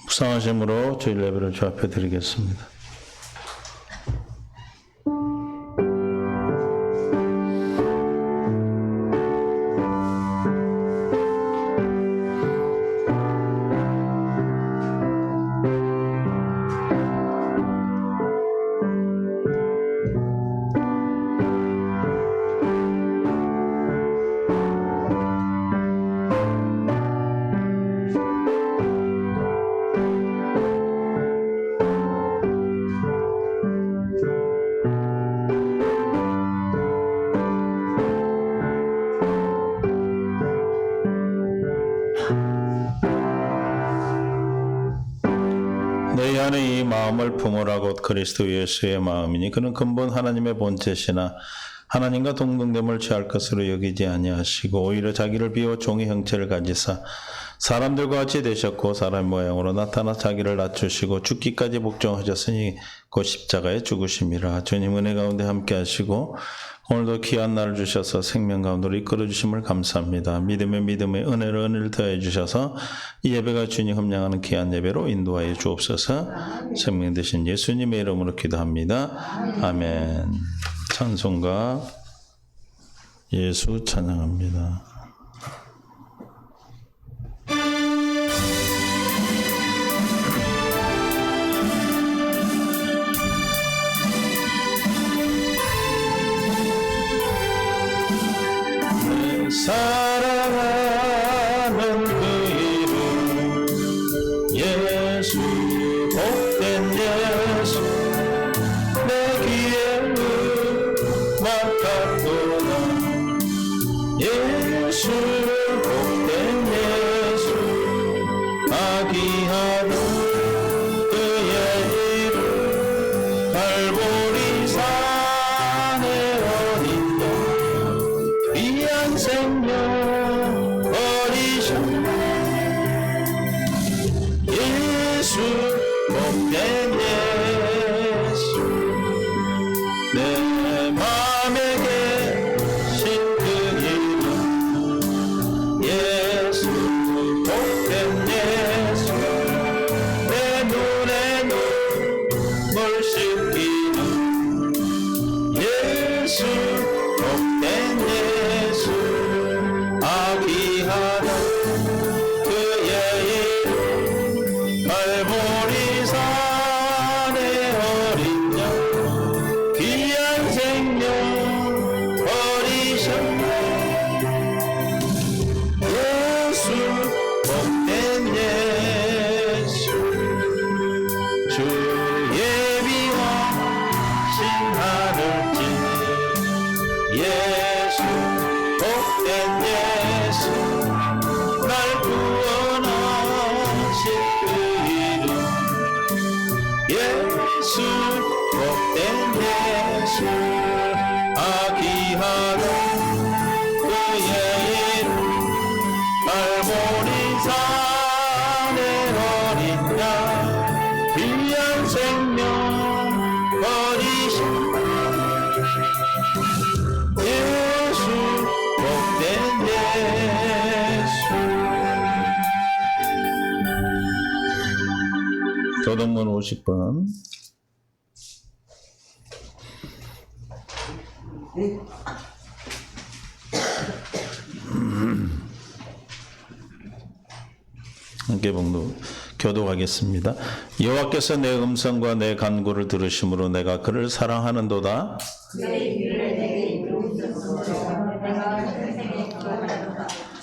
묵상하심으로 주일 예배를 주 앞에 드리겠습니다. 너희 안에 이 마음을 품으라 곧 그리스도 예수의 마음이니 그는 근본 하나님의 본체시나 하나님과 동등됨을 취할 것으로 여기지 아니하시고 오히려 자기를 비워 종의 형체를 가지사 사람들과 같이 되셨고 사람 모양으로 나타나 자기를 낮추시고 죽기까지 복종하셨으니 곧 십자가에 죽으심이라. 주님 은혜 가운데 함께 하시고 오늘도 귀한 날을 주셔서 생명 가운데로 이끌어 주심을 감사합니다. 믿음에 은혜를 더해 주셔서 이 예배가 주님 흠량하는 귀한 예배로 인도하여 주옵소서. 생명 되신 예수님의 이름으로 기도합니다. 아멘. 찬송가 예수 찬양합니다. 사랑하는 그 이름 예수 복된 예수 내 귀에 맡았도다 예수 복된 예수 아귀하는 그의 이름 갈보리 산에 어린 양 귀한 생명 버리셨네 예수 복된 예수 내 맘에 계신 그 이름 예수 복된 예수 내 눈에 눈물 씻기는 예수 복된 예수 아귀하다 그의 이름 갈보리 산의 어린 양 귀한 생명 버리셨네 예수 복된 예수 주의 비와신 하늘길 예수 복된 예수 날 구원하신 그 이름 예수 복된 예수 아귀하다 그의 이름 갈보리 산의 어린 양 귀한 생명 버리신 예수 복된 예수. 교동문 50번. 함께 교독하겠습니다. 여호와께서 내 음성과 내 간구를 들으심으로 내가 그를 사랑하는도다.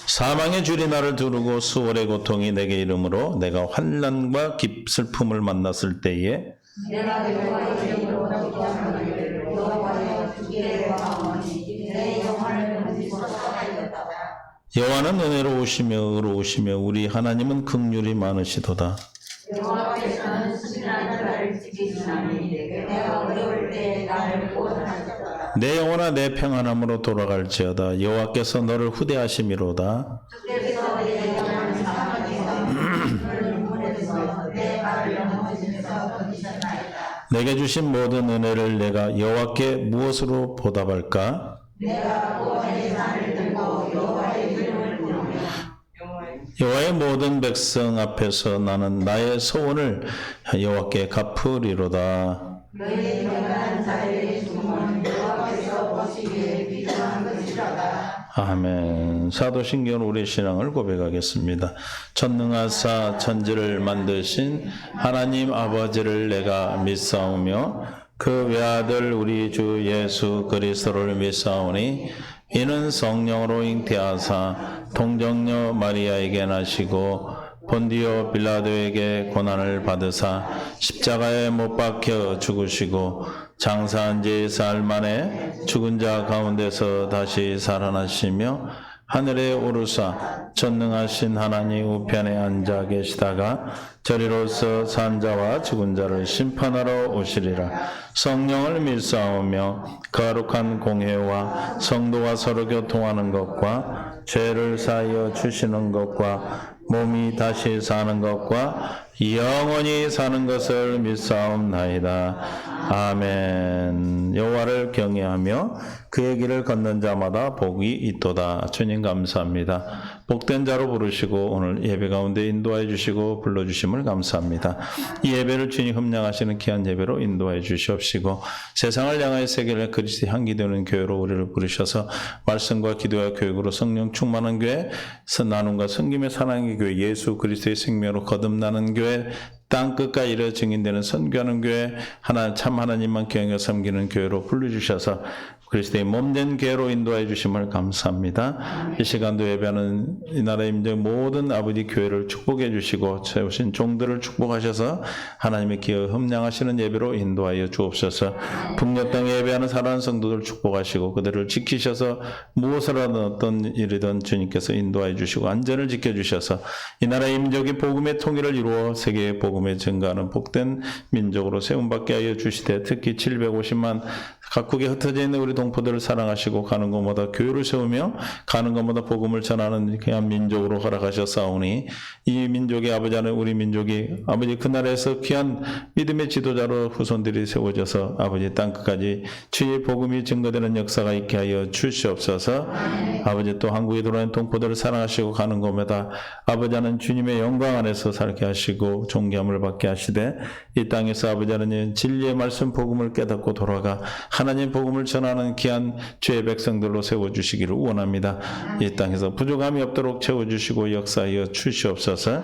사망의 줄이 나를 두르고 수월의 고통이 내게 이름으로 내가 환난과 슬픔을 만났을 때에 내가 여호와의 이름으로 기도하노니 여호와여 주기를 바라오니 내 영혼을 건지시고 살렸다. 여호와는 은혜로우시며 의로우시며 우리 하나님은 긍휼이 많으시도다. 여호와께서는 수진한 나를 지키시나니 내가 어려울 때 나를 구원하셨다. 내 영혼아 내 평안함으로 돌아갈지어다. 여호와께서 너를 후대하심이로다. 주께서 내 영혼을 사랑하시고 눈물에서 내 발을 넘어지면서 건지셨나이다. 내게 주신 모든 은혜를 내가 여호와께 무엇으로 보답할까? 내가 구원의 잔을 들고 여호와의 이름을 부르며 여호와의 모든 백성 앞에서 나는 나의 소원을 여호와께 갚으리로다. 너희의 경건한 자들의 죽음은 여호와께서 보시기에 비동한 것이로다. 아멘. 사도신경 우리의 신앙을 고백하겠습니다. 전능하사 천지를 만드신 하나님 아버지를 내가 믿사오며 그 외아들 우리 주 예수 그리스도를 믿사오니 이는 성령으로 잉태하사 동정녀 마리아에게 나시고 본디오 빌라도에게 고난을 받으사 십자가에 못 박혀 죽으시고 장사한 지 사흘 만에 죽은 자 가운데서 다시 살아나시며 하늘에 오르사 전능하신 하나님 우편에 앉아 계시다가 저리로서 산 자와 죽은 자를 심판하러 오시리라. 성령을 믿사오며 거룩한 공회와 성도와 서로 교통하는 것과 죄를 사하여 주시는 것과 몸이 다시 사는 것과 영원히 사는 것을 믿사옵나이다. 아멘. 여호와를 경외하며 그의 길을 걷는 자마다 복이 있도다. 주님 감사합니다. 복된 자로 부르시고 오늘 예배 가운데 인도하여 주시고 불러주심을 감사합니다. 이 예배를 주님 흠량하시는 귀한 예배로 인도하여 주시옵시고 세상을 향하여 세계를 그리스도의 향기 되는 교회로 우리를 부르셔서 말씀과 기도와 교육으로 성령 충만한 교회, 나눔과 섬김의 사랑의 교회, 예수 그리스도의 생명으로 거듭나는 교회, 땅 끝까지 이르러 증인되는 선교하는 교회, 참 하나님만 경외 섬기는 교회로 불러주셔서 그리스도의 몸된 교회로 인도해 주심을 감사합니다. 이 시간도 예배하는 이 나라의 임정 모든 아버지 교회를 축복해 주시고 세우신 종들을 축복하셔서 하나님의 기여 흠량하시는 예배로 인도하여 주옵소서. 북녘 땅에 예배하는 사랑하는 성도들 축복하시고 그들을 지키셔서 무엇을 하든 어떤 일이든 주님께서 인도하여 주시고 안전을 지켜주셔서 이 나라의 임족이 복음의 통일을 이루어 세계의 복음에 증가하는 복된 민족으로 세움받게 하여 주시되 특히 750만 각국에 흩어져 있는 우리 동포들을 사랑하시고 가는 곳마다 교회를 세우며 가는 곳마다 복음을 전하는 귀한 민족으로 허락하셨사오니 이 민족의 아버지 하는 우리 민족이 아버지 그 나라에서 귀한 믿음의 지도자로 후손들이 세워져서 아버지 땅끝까지 주의 복음이 증거되는 역사가 있게 하여 주시옵소서. 아버지 또 한국에 들어오는 동포들을 사랑하시고 가는 곳마다 아버지 하는 주님의 영광 안에서 살게 하시고 존귀함을 받게 하시되 이 땅에서 아버지 하는 진리의 말씀 복음을 깨닫고 돌아가 하나님 복음을 전하는 귀한 주의 백성들로 세워주시기를 원합니다. 이 땅에서 부족함이 없도록 채워주시고 역사하여 주시옵소서.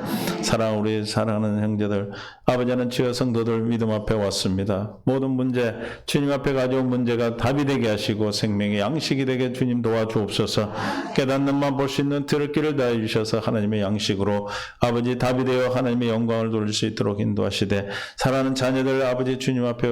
우리 사랑하는 형제들 아버지는 주여 성도들 믿음 앞에 왔습니다. 모든 문제 주님 앞에 가져온 문제가 답이 되게 하시고 생명의 양식이 되게 주님 도와주옵소서. 깨닫는 만 볼 수 있는 들을 길을 다해 주셔서 하나님의 양식으로 아버지 답이 되어 하나님의 영광을 돌릴 수 있도록 인도하시되 사랑하는 자녀들 아버지 주님 앞에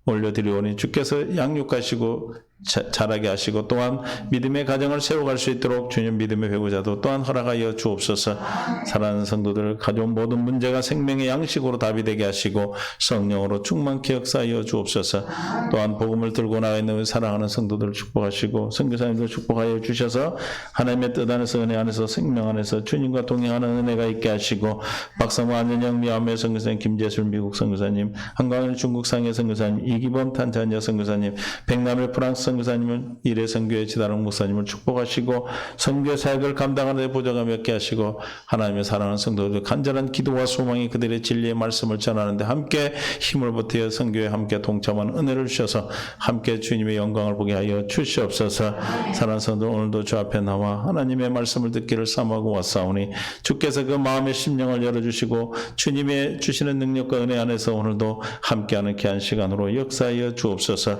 올려드리오니 주께서 양육하시고 자라게 하시고 또한 믿음의 가정을 세워갈 수 있도록 주님 믿음의 배우자도 또한 허락하여 주옵소서. 사랑하는 성도들 가져온 모든 문제가 생명의 양식으로 답이 되게 하시고 성령으로 충만케 역사하여 주옵소서. 또한 복음을 들고 나와 있는 사랑하는 성도들을 축복하시고 선교사님들 축복하여 주셔서 하나님의 뜻 안에서 은혜 안에서 생명 안에서 주님과 동행하는 은혜가 있게 하시고 박성호 안전영 미아메 선교사님 김재술 미국 선교사님 한강일 중국 상해 선교사님 이기범 탄자니아 선교사님 백남일 프랑스 선교사님은 이래 선교의 지다롱 목사님을 축복하시고 선교 사역을 감당하는 데 보좌가 맺게 하시고 하나님의 사랑하는 성도들 간절한 기도와 소망이 그들의 진리의 말씀을 전하는데 함께 힘을 보태어 선교에 함께 동참하는 은혜를 주셔서 함께 주님의 영광을 보게 하여 주시옵소서. 사랑하는 성도 오늘도 주 앞에 나와 하나님의 말씀을 듣기를 사모하고 왔사오니 주께서 그 마음의 심령을 열어주시고 주님의 주시는 능력과 은혜 안에서 오늘도 함께하는 귀한 시간으로 역사하여 주옵소서.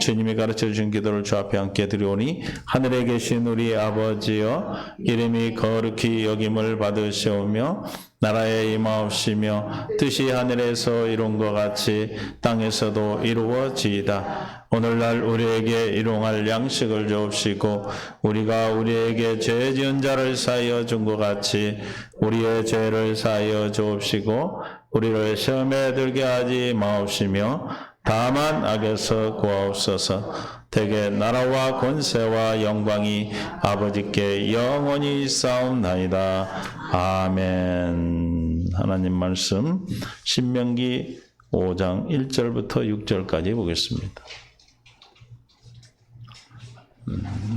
주님이 가르쳐 주신 기도를 주 앞에 함께 드리오니 하늘에 계신 우리 아버지여 이름이 거룩히 여김을 받으시오며 나라에 임하옵시며 뜻이 하늘에서 이룬 것 같이 땅에서도 이루어지이다. 오늘날 우리에게 일용할 양식을 주옵시고 우리가 우리에게 죄 지은 자를 사하여 준 것 같이 우리의 죄를 사하여 주옵시고 우리를 시험에 들게 하지 마옵시며 다만 악에서 구하옵소서. 대개 나라와 권세와 영광이 아버지께 영원히 있사옵나이다. 아멘. 하나님 말씀 신명기 5장 1절부터 6절까지 보겠습니다.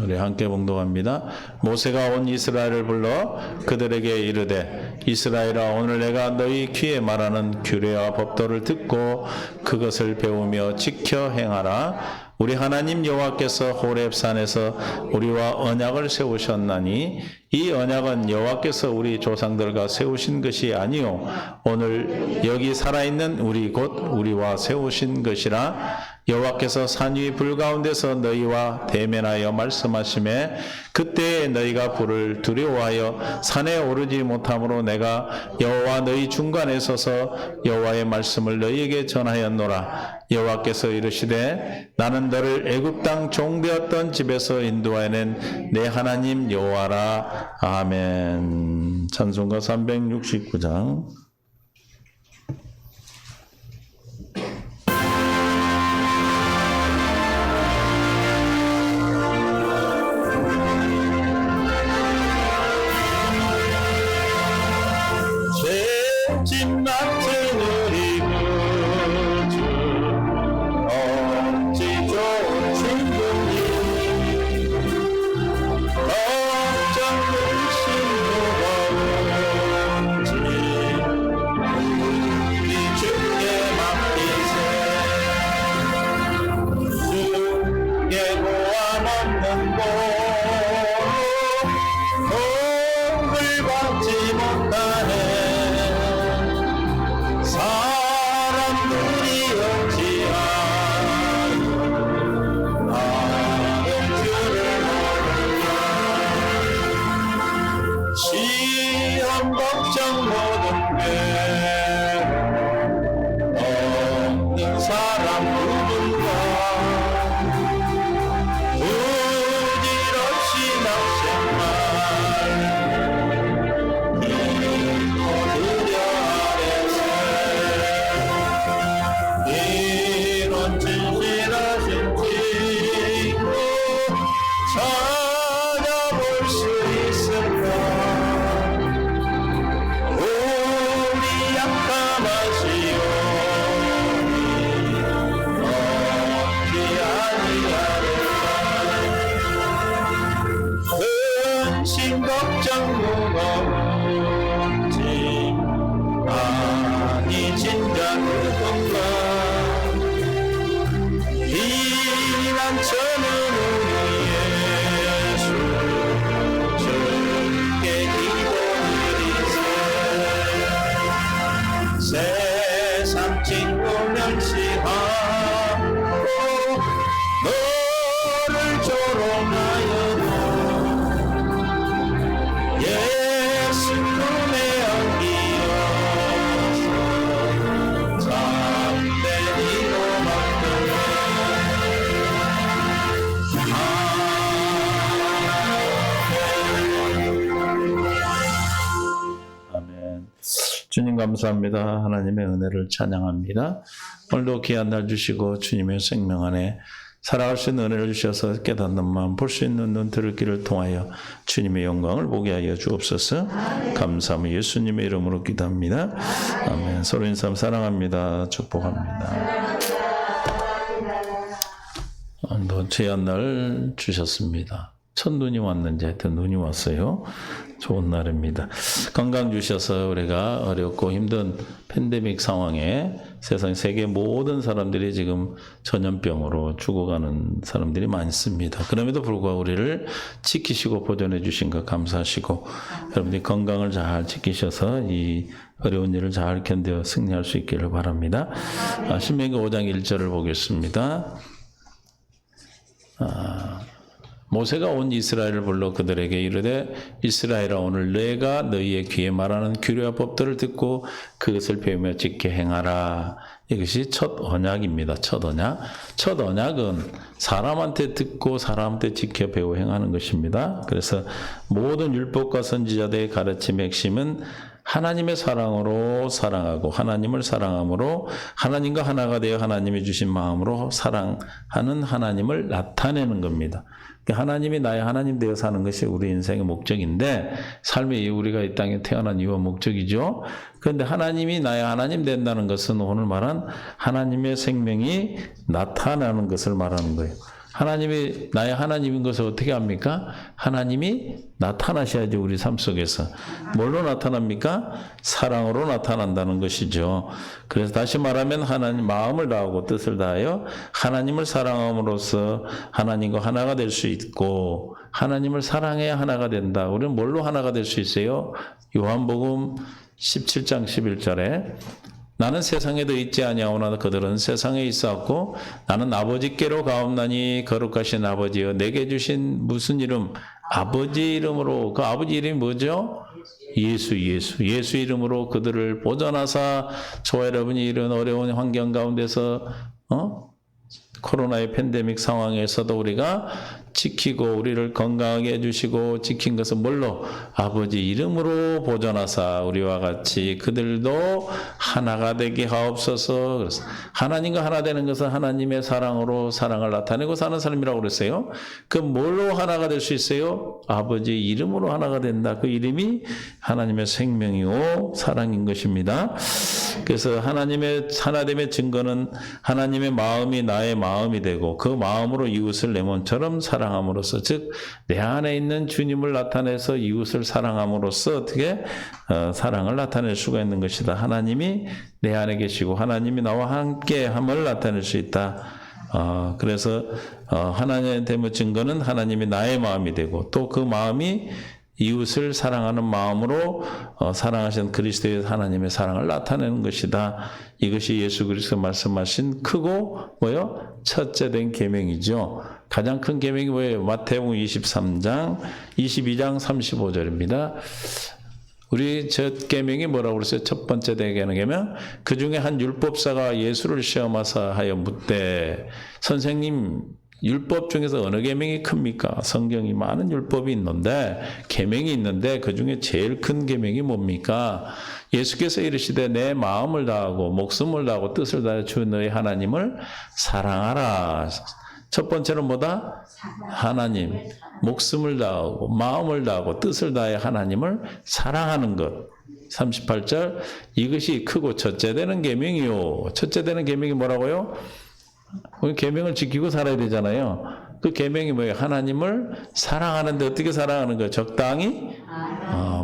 우리 함께 봉독합니다. 모세가 온 이스라엘을 불러 그들에게 이르되 이스라엘아 오늘 내가 너희 귀에 말하는 규례와 법도를 듣고 그것을 배우며 지켜 행하라. 우리 하나님 여호와께서 호렙산에서 우리와 언약을 세우셨나니 이 언약은 여호와께서 우리 조상들과 세우신 것이 아니요 오늘 여기 살아있는 우리 곧 우리와 세우신 것이라. 여호와께서 산 위 불 가운데서 너희와 대면하여 말씀하시매 그때에 너희가 불을 두려워하여 산에 오르지 못함으로 내가 여호와 너희 중간에 서서 여호와의 말씀을 너희에게 전하였노라. 여호와께서 이르시되 나는 너를 애굽 땅 종되었던 집에서 인도하여낸 내 하나님 여호와라. 아멘. 찬송가 369장. 집 맡은 우리 구주 어찌 좋은 친구니 걱정 근심 무거운지 우리 주께 맡기세. 주께 고함 없는 곳 복을 받지 못하네. 사람들이 어찌하여 나는 주를 모르나. 시험 걱정 모든 괴로움 없는 사람 누군가. 부질없이 낙생말 이런 진실하신 친구 찾아볼 수 있을까. 우리 약함하시오니 어찌 아니하리까. 근심 걱정 무거운지 아니 진짜 그건가. 피난처는 우리 예수 주께 기도드리세. 세상 친구 멸시하고 너를 조롱하여도 예수 품에 안기어서 참된 이로 만들어. 아멘. 주님 감사합니다. 하나님의 은혜를 찬양합니다. 오늘도 귀한 날 주시고 주님의 생명 안에 살아갈 수 있는 은혜를 주셔서 깨닫는 마음, 볼 수 있는 눈, 들을 귀를 통하여 주님의 영광을 보게 하여 주옵소서. 감사하며 예수님의 이름으로 기도합니다. 아멘. 서로 인사 사랑합니다. 축복합니다. 오늘도 귀한 날 주셨습니다. 첫눈이 왔는지 하여튼 눈이 왔어요. 좋은 날입니다. 건강 주셔서 우리가 어렵고 힘든 팬데믹 상황에 세상 세계 모든 사람들이 지금 전염병으로 죽어가는 사람들이 많습니다. 그럼에도 불구하고 우리를 지키시고 보존해 주신 것 감사하시고 여러분들이 건강을 잘 지키셔서 이 어려운 일을 잘 견뎌 승리할 수 있기를 바랍니다. 신명기 5장 1절을 보겠습니다. 모세가 온 이스라엘을 불러 그들에게 이르되 이스라엘아 오늘 내가 너희의 귀에 말하는 규례와 법들을 듣고 그것을 배우며 지켜 행하라. 이것이 첫 언약입니다. 첫 언약. 첫 언약은 사람한테 듣고 사람한테 지켜 배우 행하는 것입니다. 그래서 모든 율법과 선지자들의 가르침의 핵심은 하나님의 사랑으로 사랑하고 하나님을 사랑함으로 하나님과 하나가 되어 하나님이 주신 마음으로 사랑하는 하나님을 나타내는 겁니다. 하나님이 나의 하나님 되어 사는 것이 우리 인생의 목적인데 삶의 우리가 이 땅에 태어난 이유와 목적이죠. 그런데 하나님이 나의 하나님 된다는 것은 오늘 말한 하나님의 생명이 나타나는 것을 말하는 거예요. 하나님이 나의 하나님인 것을 어떻게 합니까? 하나님이 나타나셔야죠. 우리 삶 속에서. 뭘로 나타납니까? 사랑으로 나타난다는 것이죠. 그래서 다시 말하면 하나님 마음을 다하고 뜻을 다하여 하나님을 사랑함으로써 하나님과 하나가 될 수 있고, 하나님을 사랑해야 하나가 된다. 우리는 뭘로 하나가 될 수 있어요? 요한복음 17장 11절에 나는 세상에도 있지 아니하오나 그들은 세상에 있었고 나는 아버지께로 가옵나니 거룩하신 아버지여 내게 주신 무슨 이름? 아버지 이름으로. 그 아버지 이름이 뭐죠? 예수 이름으로 그들을 보존하사. 저와 여러분이 이런 어려운 환경 가운데서 코로나의 팬데믹 상황에서도 우리가 지키고 우리를 건강하게 해주시고 지킨 것은 뭘로? 아버지 이름으로 보존하사 우리와 같이 그들도 하나가 되게 하옵소서. 그래서 하나님과 하나 되는 것은 하나님의 사랑으로 사랑을 나타내고 사는 삶이라고 그랬어요. 그 뭘로 하나가 될 수 있어요? 아버지 이름으로 하나가 된다. 그 이름이 하나님의 생명이요 사랑인 것입니다. 그래서 하나님의 하나됨의 증거는 하나님의 마음이 나의 마음이 되고 그 마음으로 이웃을 내 몸처럼 사랑함으로써, 즉 내 안에 있는 주님을 나타내서 이웃을 사랑함으로써 어떻게 사랑을 나타낼 수가 있는 것이다. 하나님이 내 안에 계시고 하나님이 나와 함께함을 나타낼 수 있다. 그래서 하나님의 됨의 증거는 하나님이 나의 마음이 되고 또 그 마음이 이웃을 사랑하는 마음으로 사랑하신 그리스도의 하나님의 사랑을 나타내는 것이다. 이것이 예수 그리스도 말씀하신 크고 뭐요? 첫째 된 계명이죠. 가장 큰 계명이 뭐예요? 마태복음 23장 22장 35절입니다. 우리 첫 계명이 뭐라고 그랬어요? 첫 번째 되는 계명. 그 중에 한 율법사가 예수를 시험하사 하여 묻되 선생님 율법 중에서 어느 계명이 큽니까? 성경이 많은 율법이 있는데 계명이 있는데 그 중에 제일 큰 계명이 뭡니까? 예수께서 이르시되 내 마음을 다하고 목숨을 다하고 뜻을 다하여 주 너의 하나님을 사랑하라. 첫 번째는 뭐다? 하나님. 목숨을 다하고 마음을 다하고 뜻을 다하여 하나님을 사랑하는 것. 38절 이것이 크고 첫째 되는 계명이요. 첫째 되는 계명이 뭐라고요? 우리 계명을 지키고 살아야 되잖아요. 그 계명이 뭐예요? 하나님을 사랑하는데 어떻게 사랑하는 거예요? 적당히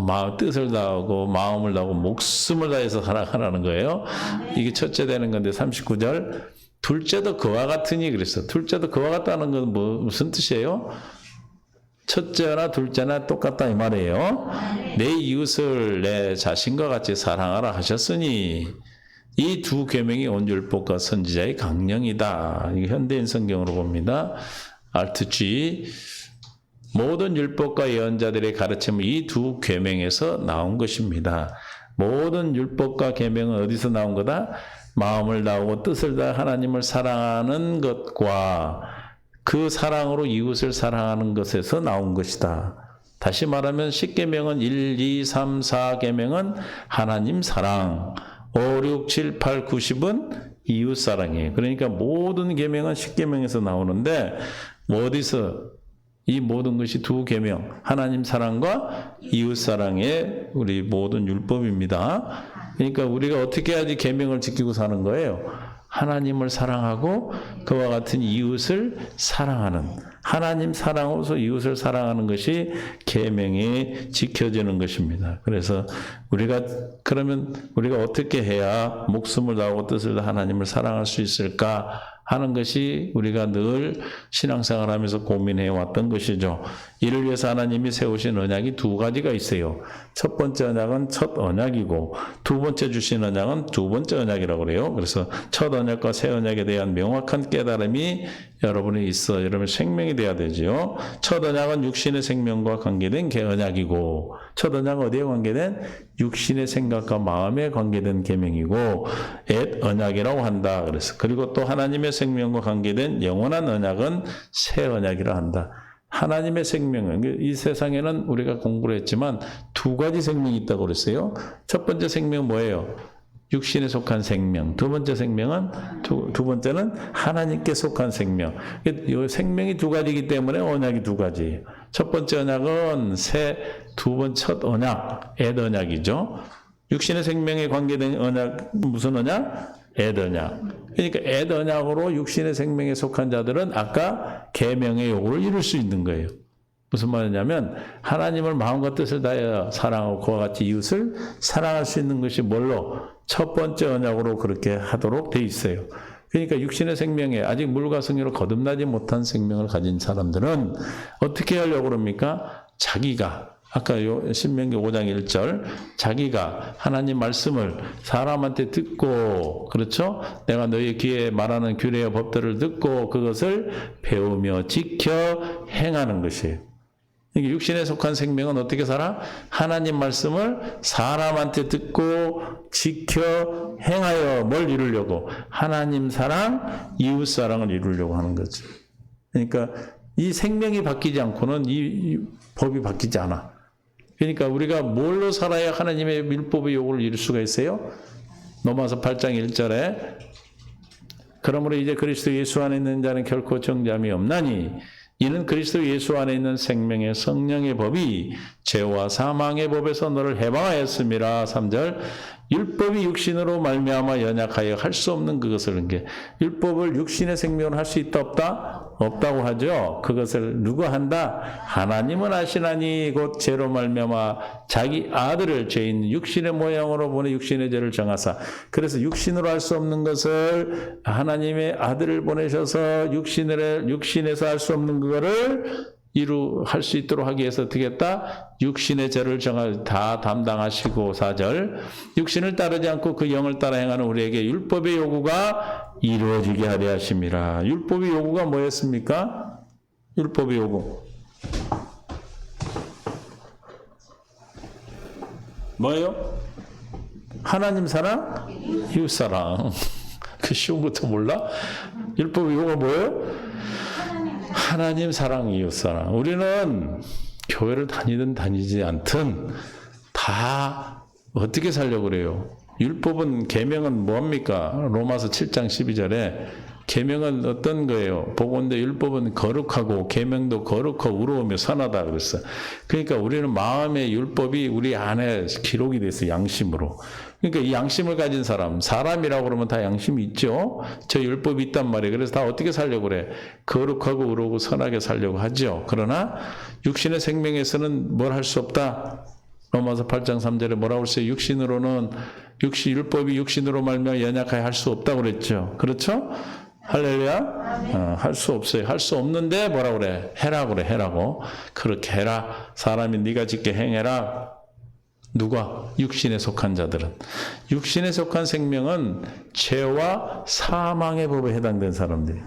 마음 뜻을 다하고 마음을 다하고 목숨을 다해서 사랑하라는 거예요. 이게 첫째 되는 건데 39절 둘째도 그와 같으니 그랬어. 둘째도 그와 같다는 건 무슨 뜻이에요? 첫째나 둘째나 똑같다 이 말이에요. 내 이웃을 내 자신과 같이 사랑하라 하셨으니 이 두 계명이 온 율법과 선지자의 강령이다. 이게 현대인 성경으로 봅니다. Alt-G 모든 율법과 예언자들의 가르침은 이 두 계명에서 나온 것입니다. 모든 율법과 계명은 어디서 나온 거다? 마음을 다하고 뜻을 다해 하나님을 사랑하는 것과 그 사랑으로 이웃을 사랑하는 것에서 나온 것이다. 다시 말하면 10계명은 1, 2, 3, 4계명은 하나님 사랑, 5, 6, 7, 8, 90은 이웃 사랑이에요. 그러니까 모든 계명은 10계명에서 나오는데 어디서 이 모든 것이 두 계명, 하나님 사랑과 이웃 사랑의 우리 모든 율법입니다. 그러니까 우리가 어떻게 해야지 계명을 지키고 사는 거예요? 하나님을 사랑하고 그와 같은 이웃을 사랑하는, 하나님 사랑으로서 이웃을 사랑하는 것이 계명이 지켜지는 것입니다. 그래서 그러면 우리가 어떻게 해야 목숨을 다하고 뜻을 다해 하나님을 사랑할 수 있을까 하는 것이 우리가 늘 신앙생활하면서 고민해왔던 것이죠. 이를 위해서 하나님이 세우신 언약이 두 가지가 있어요. 첫 번째 언약은 첫 언약이고 두 번째 주신 언약은 두 번째 언약이라고 그래요. 그래서 첫 언약과 새 언약에 대한 명확한 깨달음이 여러분이 있어. 여러분 생명이 돼야 되지요. 첫 언약은 육신의 생명과 관계된 언약이고 첫 언약은 어디에 관계된? 육신의 생각과 마음에 관계된 계명이고 옛 언약이라고 한다. 그래서 그리고 또 하나님의 생명과 관계된 영원한 언약은 새 언약이라 한다. 하나님의 생명은 이 세상에는 우리가 공부를 했지만 두 가지 생명이 있다고 그랬어요. 첫 번째 생명은 뭐예요? 육신에 속한 생명. 두 번째 생명은 두 번째는 하나님께 속한 생명. 이 생명이 두 가지이기 때문에 언약이 두 가지예요. 첫 번째 언약은 첫 언약, 옛 언약이죠. 육신의 생명에 관계된 언약 무슨 언약? 애더냐. 그러니까 애더냐고로 육신의 생명에 속한 자들은 아까 계명의 요구를 이룰 수 있는 거예요. 무슨 말이냐면 하나님을 마음과 뜻을 다하여 사랑하고 그와 같이 이웃을 사랑할 수 있는 것이 뭘로? 첫 번째 언약으로 그렇게 하도록 돼 있어요. 그러니까 육신의 생명에 아직 물과 성령으로 거듭나지 못한 생명을 가진 사람들은 어떻게 하려고 그럽니까? 자기가 아까 신명기 5장 1절 자기가 하나님 말씀을 사람한테 듣고 그렇죠? 내가 너희 귀에 말하는 규례와 법들을 듣고 그것을 배우며 지켜 행하는 것이에요. 육신에 속한 생명은 어떻게 살아? 하나님 말씀을 사람한테 듣고 지켜 행하여 뭘 이루려고? 하나님 사랑, 이웃 사랑을 이루려고 하는 거죠. 그러니까 이 생명이 바뀌지 않고는 이 법이 바뀌지 않아. 그러니까 우리가 뭘로 살아야 하나님의 율법의 요구를 이룰 수가 있어요? 로마서 8장 1절에 그러므로 이제 그리스도 예수 안에 있는 자는 결코 정죄함이 없나니 이는 그리스도 예수 안에 있는 생명의 성령의 법이 죄와 사망의 법에서 너를 해방하였음이라. 3절 율법이 육신으로 말미암아 연약하여 할 수 없는 그것을 율법을 육신의 생명으로 할 수 있다 없다? 없다고 하죠. 그것을 누가 한다? 하나님은 하시나니 곧 죄로 말미암아 자기 아들을 죄인 육신의 모양으로 보내 육신의 죄를 정하사. 그래서 육신으로 할 수 없는 것을 하나님의 아들을 보내셔서 육신에서 할 수 없는 그거를 할 수 있도록 하기 위해서 어떻게 했다? 육신의 죄를 다 담당하시고 4절 육신을 따르지 않고 그 영을 따라 행하는 우리에게 율법의 요구가 이루어지게 하려 하심이라. 율법의 요구가 뭐였습니까? 율법의 요구 뭐예요? 하나님 사랑, 이웃 사랑. 그 쉬운 것도 몰라? 율법의 요구가 뭐예요? 하나님 사랑, 이웃 사랑. 우리는 교회를 다니든 다니지 않든 다 어떻게 살려고 그래요? 율법은 계명은 뭐합니까? 로마서 7장 12절에 계명은 어떤 거예요? 보건대 율법은 거룩하고 계명도 거룩하고 의로우며 선하다 그랬어. 그러니까 우리는 마음의 율법이 우리 안에 기록이 됐어요. 양심으로. 그러니까 이 양심을 가진 사람이라고 그러면 다 양심이 있죠. 저 율법이 있단 말이에요. 그래서 다 어떻게 살려고 그래? 거룩하고 의로우고 선하게 살려고 하죠. 그러나 육신의 생명에서는 뭘 할 수 없다. 로마서 8장 3절에 뭐라고 했어요? 율법이 육신으로 말미암아 연약하여 할 수 없다고 그랬죠. 그렇죠? 할렐루야? 할 수 없어요. 할 수 없는데 뭐라고 그래? 해라고 그래. 해라고. 그렇게 해라. 사람이 네가 짓게 행해라. 누가? 육신에 속한 자들은. 육신에 속한 생명은 죄와 사망의 법에 해당된 사람들이.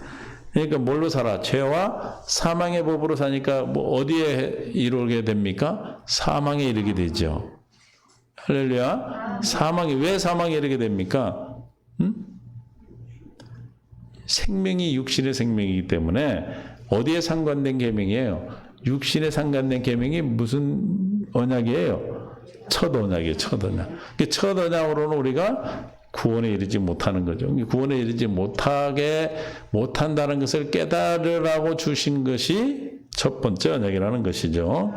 그러니까 뭘로 살아? 죄와 사망의 법으로 사니까 뭐 어디에 이르게 됩니까? 사망에 이르게 되죠. 할렐루야. 왜 사망에 이르게 됩니까? 생명이 육신의 생명이기 때문에 어디에 상관된 계명이에요? 육신에 상관된 계명이 무슨 언약이에요? 첫 언약이에요. 첫 언약. 첫 언약으로는 우리가 구원에 이르지 못하는 거죠. 구원에 이르지 못한다는 것을 깨달으라고 주신 것이 첫 번째 언약이라는 것이죠.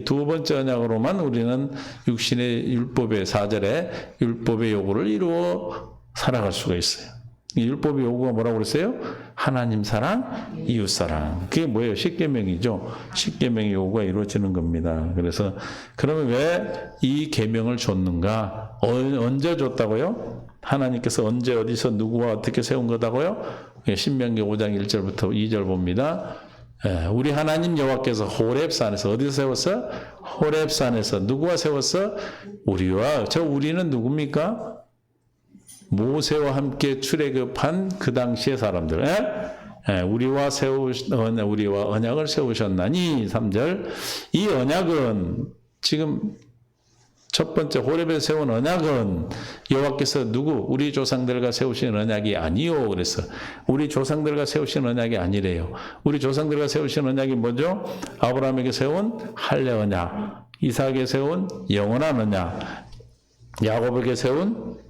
두 번째 언약으로만 우리는 육신의 율법의 4절에 율법의 요구를 이루어 살아갈 수가 있어요. 율법의 요구가 뭐라고 그랬어요? 하나님 사랑, 이웃 사랑. 그게 뭐예요? 십계명이죠. 십계명의 요구가 이루어지는 겁니다. 그래서 그러면 왜 이 계명을 줬는가? 언제 줬다고요? 하나님께서 언제 어디서 누구와 어떻게 세운 거다고요? 신명기 5장 1절부터 2절 봅니다. 우리 하나님 여호와께서 호렙산에서 어디서 세웠어? 호렙산에서 누구와 세웠어? 우리는 누굽니까? 모세와 함께 출애굽한 그 당시의 사람들. 우리와 언약을 세우셨나니 3절. 이 언약은 지금 첫 번째 호렙에 세운 언약은 여호와께서 우리 조상들과 세우신 언약이 아니요. 그래서 우리 조상들과 세우신 언약이 아니래요. 우리 조상들과 세우신 언약이 뭐죠? 아브라함에게 세운 할례 언약, 이삭에게 세운 영원한 언약, 야곱에게 세운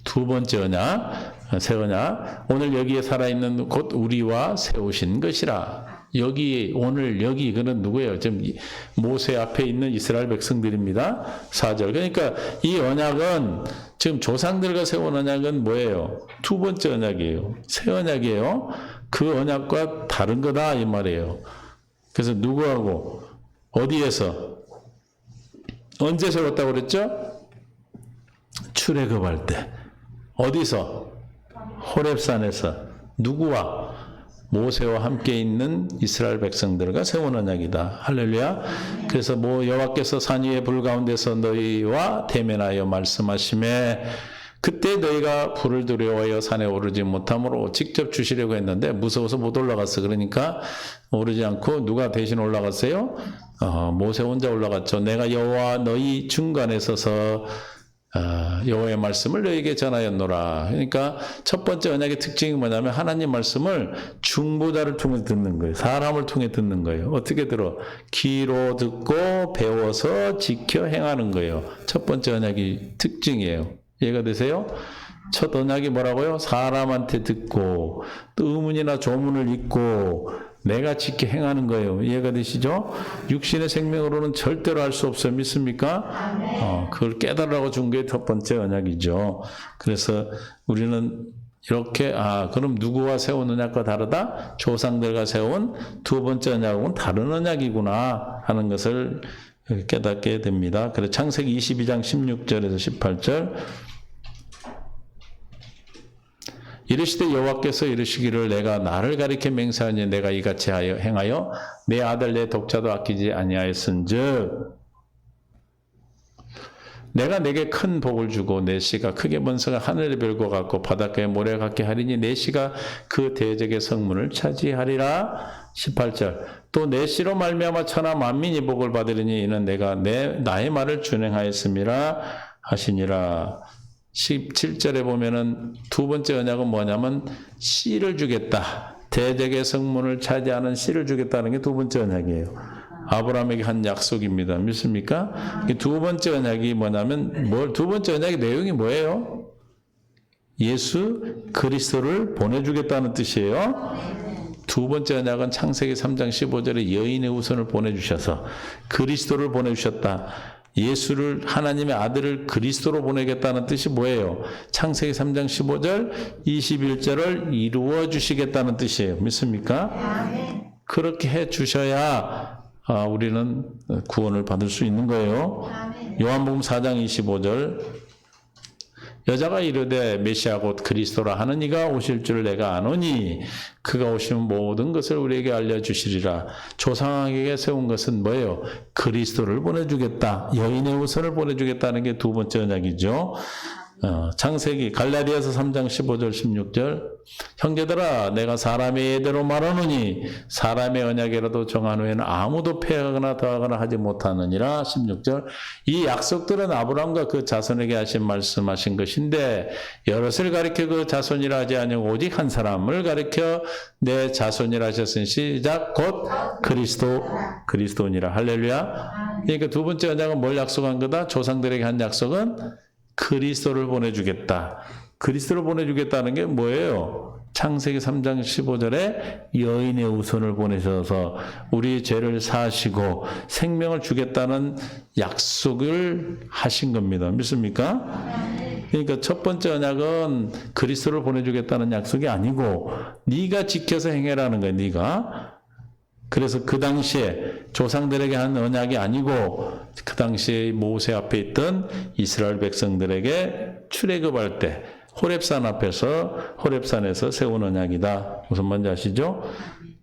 두 번째 언약, 새 언약. 오늘 여기에 살아있는 곧 우리와 세우신 것이라. 여기 오늘 여기 그는 누구예요? 지금 모세 앞에 있는 이스라엘 백성들입니다. 4절. 그러니까 이 언약은 지금 조상들과 세운 언약은 뭐예요? 두 번째 언약이에요. 새 언약이에요. 그 언약과 다른 거다 이 말이에요. 그래서 누구하고 어디에서 언제 세웠다고 그랬죠? 출애굽할 때. 어디서? 호렙산에서. 누구와? 모세와 함께 있는 이스라엘 백성들과 세운 언약이다. 할렐루야. 그래서 여호와께서 산 위에 불 가운데서 너희와 대면하여 말씀하시매 그때 너희가 불을 두려워하여 산에 오르지 못함으로 직접 주시려고 했는데 무서워서 못 올라갔어. 그러니까 오르지 않고 누가 대신 올라갔어요? 모세 혼자 올라갔죠. 내가 여호와 너희 중간에 서서 여호와의 말씀을 너희에게 전하였노라. 그러니까 첫 번째 언약의 특징이 뭐냐면 하나님 말씀을 중보자를 통해 듣는 거예요. 사람을 통해 듣는 거예요. 어떻게 들어? 귀로 듣고 배워서 지켜 행하는 거예요. 첫 번째 언약이 특징이에요. 이해가 되세요? 첫 언약이 뭐라고요? 사람한테 듣고 또 의문이나 조문을 읽고 내가 지켜 행하는 거예요. 이해가 되시죠? 육신의 생명으로는 절대로 할 수 없어요. 믿습니까? 그걸 깨달으라고 준 게 첫 번째 언약이죠. 그래서 우리는 이렇게 그럼 누구와 세운 언약과 다르다? 조상들과 세운 두 번째 언약은 다른 언약이구나 하는 것을 깨닫게 됩니다. 그래서 창세기 22장 16절에서 18절 이르시되 여호와께서 이르시기를 내가 나를 가리켜 맹세하니 내가 이같이 행하여 내 아들 내 독자도 아끼지 아니하였은즉 내가 내게 큰 복을 주고 내 씨가 크게 번성한 하늘의 별과 같고 바닷가의 모래 같게 하리니 내 씨가 그 대적의 성문을 차지하리라. 18절 또 내 씨로 말미암아 천하 만민이 복을 받으리니 이는 내가 나의 말을 준행하였음이라 하시니라. 17절에 보면은 두 번째 언약은 뭐냐면 씨를 주겠다. 대적의 성문을 차지하는 씨를 주겠다는 게 두 번째 언약이에요. 아브라함에게 한 약속입니다. 믿습니까? 두 번째 언약이 뭐냐면 두 번째 언약의 내용이 뭐예요? 예수 그리스도를 보내주겠다는 뜻이에요. 두 번째 언약은 창세기 3장 15절에 여인의 후손을 보내주셔서 그리스도를 보내주셨다. 예수를 하나님의 아들을 그리스도로 보내겠다는 뜻이 뭐예요? 창세기 3장 15절 21절을 이루어 주시겠다는 뜻이에요. 믿습니까? 그렇게 해 주셔야 우리는 구원을 받을 수 있는 거예요. 요한복음 4장 25절 여자가 이르되 메시아 곧 그리스도라 하는 이가 오실 줄 내가 아노니 그가 오시면 모든 것을 우리에게 알려주시리라. 조상에게 세운 것은 뭐예요? 그리스도를 보내주겠다. 여인의 후손을 보내주겠다는 게 두 번째 언약이죠. 창세기 갈라디아서 3장 15절 16절 형제들아 내가 사람의 예대로 말하노니 사람의 언약이라도 정한 후에는 아무도 폐하거나 더하거나 하지 못하느니라. 16절 이 약속들은 아브라함과 그 자손에게 하신 말씀하신 것인데 여럿을 가리켜 그 자손이라 하지 아니고 오직 한 사람을 가리켜 내 자손이라 하셨으니 시작 곧 그리스도니라. 할렐루야. 그러니까 두 번째 언약은 뭘 약속한 거다? 조상들에게 한 약속은 그리스도를 보내주겠다. 그리스도를 보내주겠다는 게 뭐예요? 창세기 3장 15절에 여인의 후손을 보내셔서 우리의 죄를 사하시고 생명을 주겠다는 약속을 하신 겁니다. 믿습니까? 그러니까 첫 번째 언약은 그리스도를 보내주겠다는 약속이 아니고 네가 지켜서 행해라는 거예요. 네가. 그래서 그 당시에 조상들에게 한 언약이 아니고 그 당시에 모세 앞에 있던 이스라엘 백성들에게 출애굽할 때 호렙산에서 세운 언약이다. 무슨 말인지 아시죠?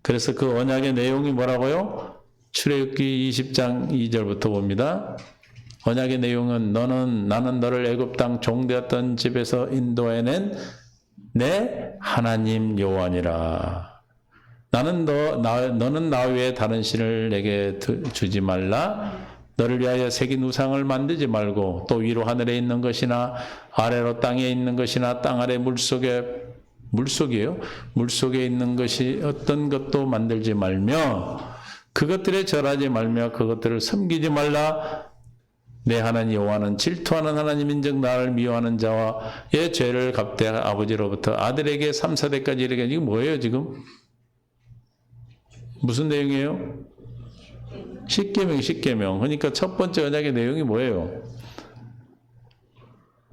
그래서 그 언약의 내용이 뭐라고요? 출애굽기 20장 2절부터 봅니다. 언약의 내용은 나는 너를 애굽 땅 종되었던 집에서 인도해낸 내 하나님 여호와니라. 너는 나 외에 다른 신을 내게 주지 말라. 너를 위하여 새긴 우상을 만들지 말고 또 위로 하늘에 있는 것이나 아래로 땅에 있는 것이나 땅 아래 물속이에요. 물속에 있는 것이 어떤 것도 만들지 말며 그것들에 절하지 말며 그것들을 섬기지 말라. 내 하나님 여호와는 질투하는 하나님인즉 나를 미워하는 자와의 죄를 갚되 아버지로부터 아들에게 3, 4대까지 이르게. 이게 뭐예요 지금? 무슨 내용이에요? 십계명. 그러니까 첫 번째 언약의 내용이 뭐예요?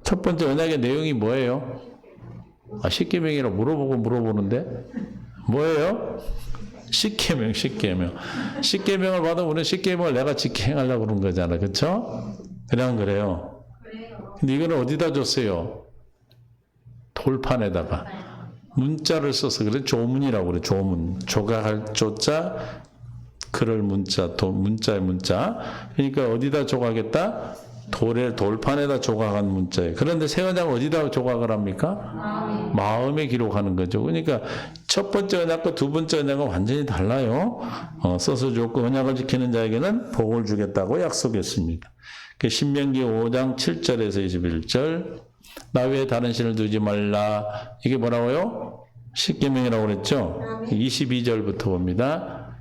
첫 번째 언약의 내용이 뭐예요? 십계명이라고 물어보는데 뭐예요? 십계명. 십계명을 받으면 우리는 십계명을 내가 지켜 행하려고 그런 거잖아. 그렇죠? 그래 안 그래요? 근데 이거는 어디다 줬어요? 돌판에다가 문자를 써서 그래. 조문이라고 그래. 조문. 조각할 조자, 그럴 문자, 문자의 문자. 그러니까 어디다 조각했다? 돌판에다 조각한 문자예요. 그런데 새 언약은 어디다 조각을 합니까? 마음에 기록하는 거죠. 그러니까 첫 번째 언약과 두 번째 언약은 완전히 달라요. 써서 줬고 언약을 지키는 자에게는 복을 주겠다고 약속했습니다. 신명기 5장 7절에서 21절. 나 외에 다른 신을 두지 말라. 이게 뭐라고요? 십계명이라고 그랬죠? 22절부터 봅니다.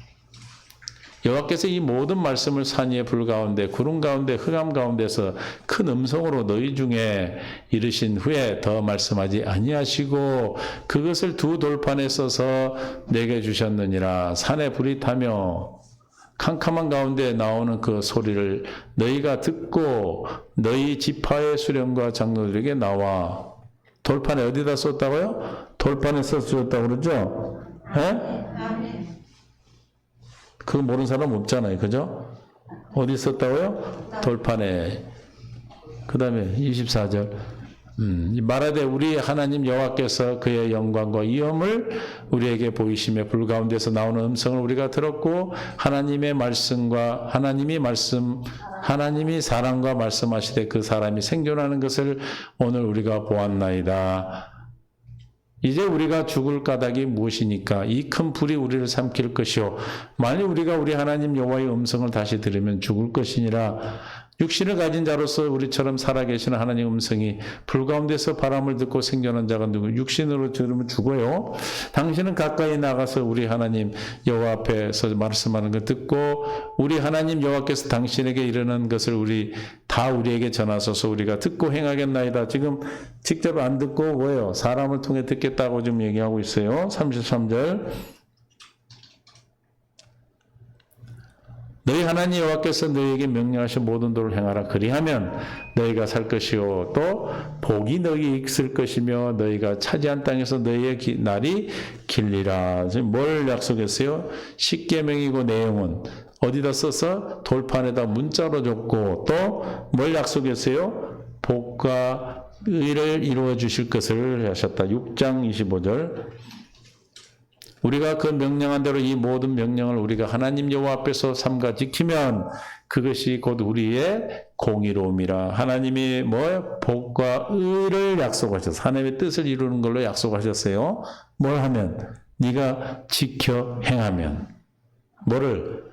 여호와께서 이 모든 말씀을 산 위에 불 가운데 구름 가운데 흑암 가운데서 큰 음성으로 너희 중에 이르신 후에 더 말씀하지 아니하시고 그것을 두 돌판에 써서 내게 주셨느니라. 산에 불이 타며 캄캄한 가운데 나오는 그 소리를 너희가 듣고 너희 지파의 수령과 장로들에게 나와. 돌판에 어디다 썼다고요? 돌판에 써서 줬다고 그러죠? 그거 모르는 사람 없잖아요. 그죠? 어디 썼다고요? 돌판에. 그 다음에 24절. 말하되 우리 하나님 여호와께서 그의 영광과 위엄을 우리에게 보이시며 불 가운데서 나오는 음성을 우리가 들었고 하나님이 사람과 말씀하시되 그 사람이 생존하는 것을 오늘 우리가 보았나이다. 이제 우리가 죽을 까닭이 무엇이니까 이 큰 불이 우리를 삼킬 것이요 만일 우리가 우리 하나님 여호와의 음성을 다시 들으면 죽을 것이니라. 육신을 가진 자로서 우리처럼 살아계시는 하나님 음성이 불 가운데서 바람을 듣고 생존한 자가 누구? 육신으로 들으면 죽어요. 당신은 가까이 나가서 우리 하나님 여호와 앞에서 말씀하는 것 듣고 우리 하나님 여호와께서 당신에게 이르는 것을 우리에게 전하소서. 우리가 듣고 행하겠나이다. 지금 직접 안 듣고 뭐예요? 사람을 통해 듣겠다고 지금 얘기하고 있어요. 33절. 너희 하나님 여호와께서 너희에게 명령하신 모든 도를 행하라. 그리하면 너희가 살 것이요 또 복이 너희에게 있을 것이며 너희가 차지한 땅에서 너희의 날이 길리라. 지금 뭘 약속했어요? 십계명이고 내용은 어디다 써서 돌판에다 문자로 줬고 또 뭘 약속했어요? 복과 의를 이루어 주실 것을 하셨다. 6장 25절. 우리가 그 명령한 대로 이 모든 명령을 우리가 하나님 여호와 앞에서 삼가 지키면 그것이 곧 우리의 공의로움이라. 하나님이 뭐예요? 복과 의를 약속하셨어요. 하나님의 뜻을 이루는 걸로 약속하셨어요. 뭘 하면? 네가 지켜 행하면. 뭐를?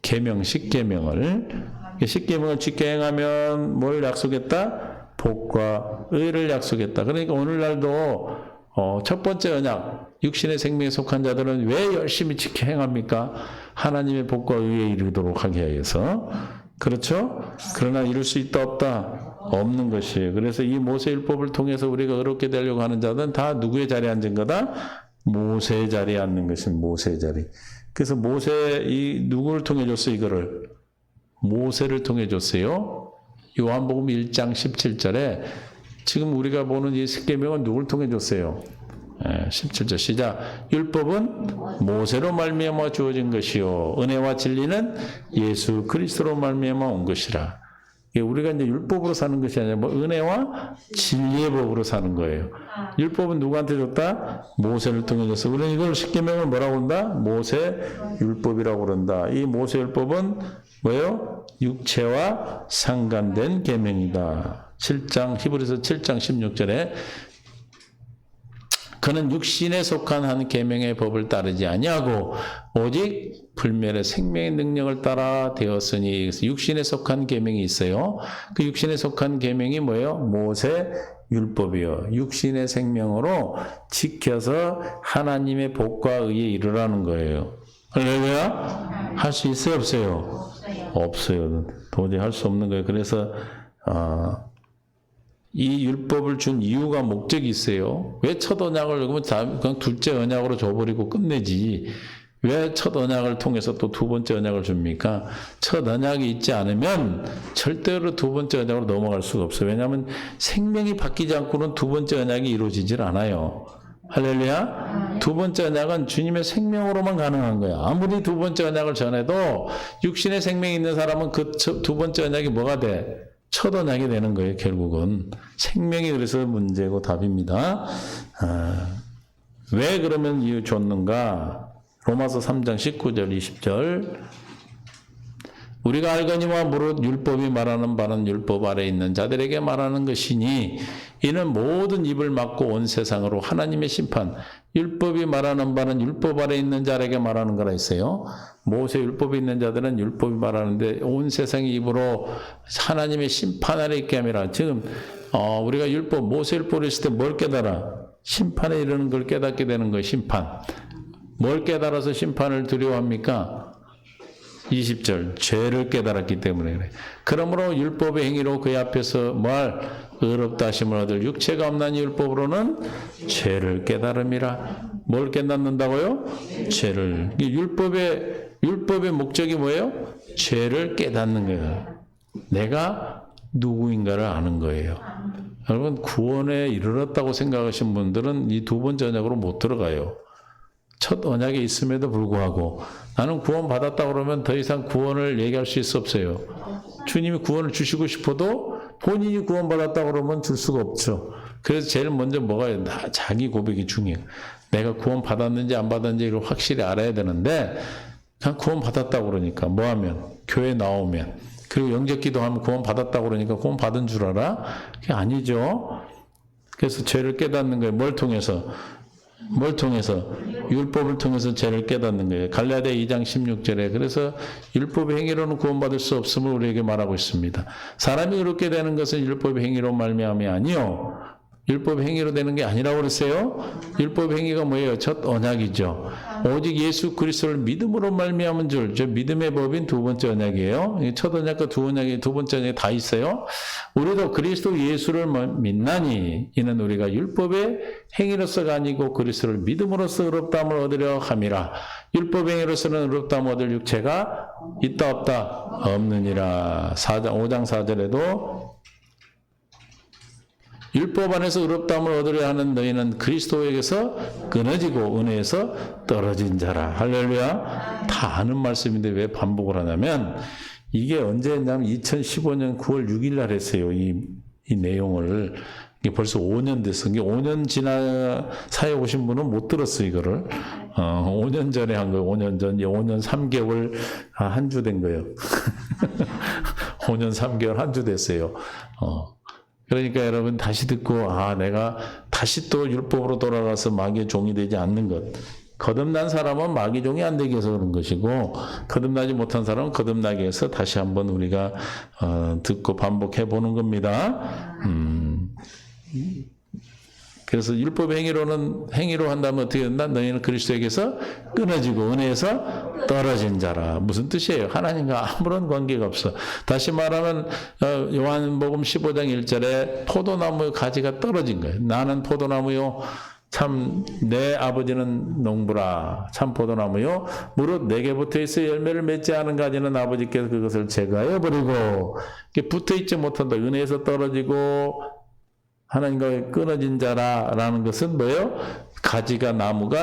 계명, 십계명을. 십계명을 지켜 행하면 뭘 약속했다? 복과 의를 약속했다. 그러니까 오늘날도 첫 번째 언약, 육신의 생명에 속한 자들은 왜 열심히 지켜 행합니까? 하나님의 복과 의에 이르도록 하기 위해서. 그렇죠? 그러나 이룰 수 있다 없다? 없는 것이에요. 그래서 이 모세율법을 통해서 우리가 의롭게 되려고 하는 자들은 다 누구의 자리에 앉은 거다? 모세의 자리에 앉는 것입니다. 모세의 자리. 그래서 누구를 통해 줬어요? 이거를? 모세를 통해 줬어요. 요한복음 1장 17절에 지금 우리가 보는 이 십계명은 누굴 통해 줬어요? 17절 시작. 율법은 모세로 말미암아 주어진 것이요 은혜와 진리는 예수 그리스도로 말미암아 온 것이라. 우리가 이제 율법으로 사는 것이 아니라 은혜와 진리의 법으로 사는 거예요. 율법은 누구한테 줬다? 모세를 통해 줬어. 우리는 이걸 십계명을 뭐라고 한다? 모세 율법이라고 그런다. 이 모세 율법은 뭐예요? 육체와 상관된 계명이다. 히브리서 7장 16절에 그는 육신에 속한 한 계명의 법을 따르지 아니하고 오직 불멸의 생명의 능력을 따라 되었으니. 육신에 속한 계명이 있어요. 그 육신에 속한 계명이 뭐예요? 모세 율법이요. 육신의 생명으로 지켜서 하나님의 복과 의에 이르라는 거예요. 할렐루야? 할 수 있어요? 없어요? 없어요. 도저히 할 수 없는 거예요. 그래서 이 율법을 준 이유가 목적이 있어요. 왜 첫 언약을 그러면 그냥 둘째 언약으로 줘버리고 끝내지. 왜 첫 언약을 통해서 또 두 번째 언약을 줍니까? 첫 언약이 있지 않으면 절대로 두 번째 언약으로 넘어갈 수가 없어요. 왜냐하면 생명이 바뀌지 않고는 두 번째 언약이 이루어지질 않아요. 할렐루야. 두 번째 언약은 주님의 생명으로만 가능한 거야. 아무리 두 번째 언약을 전해도 육신의 생명이 있는 사람은 그 두 번째 언약이 뭐가 돼? 첫 언약이 되는 거예요. 결국은 생명이 그래서 문제고 답입니다. 왜 그러면 이유 줬는가? 로마서 3장 19절 20절 우리가 알거니와 무릇 율법이 말하는 바는 율법 아래 있는 자들에게 말하는 것이니 이는 모든 입을 막고 온 세상으로 하나님의 심판 율법이 말하는 바는 율법 아래 있는 자에게 말하는 거라 했어요. 모세 율법이 있는 자들은 율법이 말하는데 온 세상의 입으로 하나님의 심판 아래 있게 함이라. 지금 우리가 율법 모세 율법을 했을 때 뭘 깨달아? 심판에 이르는 걸 깨닫게 되는 거예요. 심판. 뭘 깨달아서 심판을 두려워합니까? 20절 죄를 깨달았기 때문에 그래. 그러므로 율법의 행위로 그의 앞에서 의롭다 하심을 얻을 육체가 없나니 율법으로는 죄를 깨달음이라. 뭘 깨닫는다고요? 죄를. 율법의 목적이 뭐예요? 죄를 깨닫는 거예요. 내가 누구인가를 아는 거예요. 여러분 구원에 이르렀다고 생각하신 분들은 이 두 번째 언약으로 못 들어가요. 첫 언약이 있음에도 불구하고 나는 구원 받았다 그러면 더 이상 구원을 얘기할 수 없어요. 주님이 구원을 주시고 싶어도 본인이 구원 받았다 그러면 줄 수가 없죠. 그래서 제일 먼저 뭐가 자기 고백이 중요해요. 내가 구원 받았는지 안 받았는지 이걸 확실히 알아야 되는데 그냥 구원 받았다 그러니까 뭐 하면 교회 나오면 그리고 영접 기도하면 구원 받았다 그러니까 구원 받은 줄 알아? 그게 아니죠. 그래서 죄를 깨닫는 거예요. 뭘 통해서? 율법을 통해서 죄를 깨닫는 거예요. 갈라디아 2장 16절에 그래서 율법의 행위로는 구원받을 수 없음을 우리에게 말하고 있습니다. 사람이 의롭게 되는 것은 율법의 행위로 말미암이 아니요. 율법의 행위로 되는 게 아니라고 그랬어요. 율법의 행위가 뭐예요? 첫 언약이죠. 오직 예수 그리스도를 믿음으로 말미암은 줄. 저 믿음의 법인 두 번째 언약이에요. 첫 언약과 두 번째 언약이 다 있어요. 우리도 그리스도 예수를 믿나니 이는 우리가 율법의 행위로서가 아니고 그리스도를 믿음으로써 의롭다함을 얻으려 함이라. 율법 행위로서는 의롭다함을 얻을 육체가 있다 없다 없느니라. 5장 4절에도 율법 안에서 의롭다함을 얻으려 하는 너희는 그리스도에게서 끊어지고 은혜에서 떨어진 자라. 할렐루야. 다 아는 말씀인데 왜 반복을 하냐면 이게 언제 했냐면 2015년 9월 6일 날 했어요. 이 내용을. 이게 벌써 5년 됐어. 이게 5년 지나 사회 오신 분은 못 들었어요, 이거를. 5년 전에 한 거예요. 5년 전. 5년 3개월 한 주 된 거예요. 5년 3개월 한 주 됐어요. 그러니까 여러분 다시 듣고 내가 다시 또 율법으로 돌아가서 마귀의 종이 되지 않는 것. 거듭난 사람은 마귀 종이 안 되게 해서 그런 것이고 거듭나지 못한 사람은 거듭나게 해서 다시 한번 우리가 듣고 반복해 보는 겁니다. 그래서 율법 행위로 한다면 어떻게 된다? 너희는 그리스도에게서 끊어지고 은혜에서 떨어진 자라. 무슨 뜻이에요? 하나님과 아무런 관계가 없어. 다시 말하면 요한복음 15장 1절에 포도나무의 가지가 떨어진 거예요. 나는 포도나무요 참 내 아버지는 농부라. 참 포도나무요 무릇 내게 붙어있어 열매를 맺지 않은 가지는 아버지께서 그것을 제거하여 버리고 붙어있지 못한다. 은혜에서 떨어지고 하나님과 끊어진 자라라는 것은 뭐예요? 가지가 나무에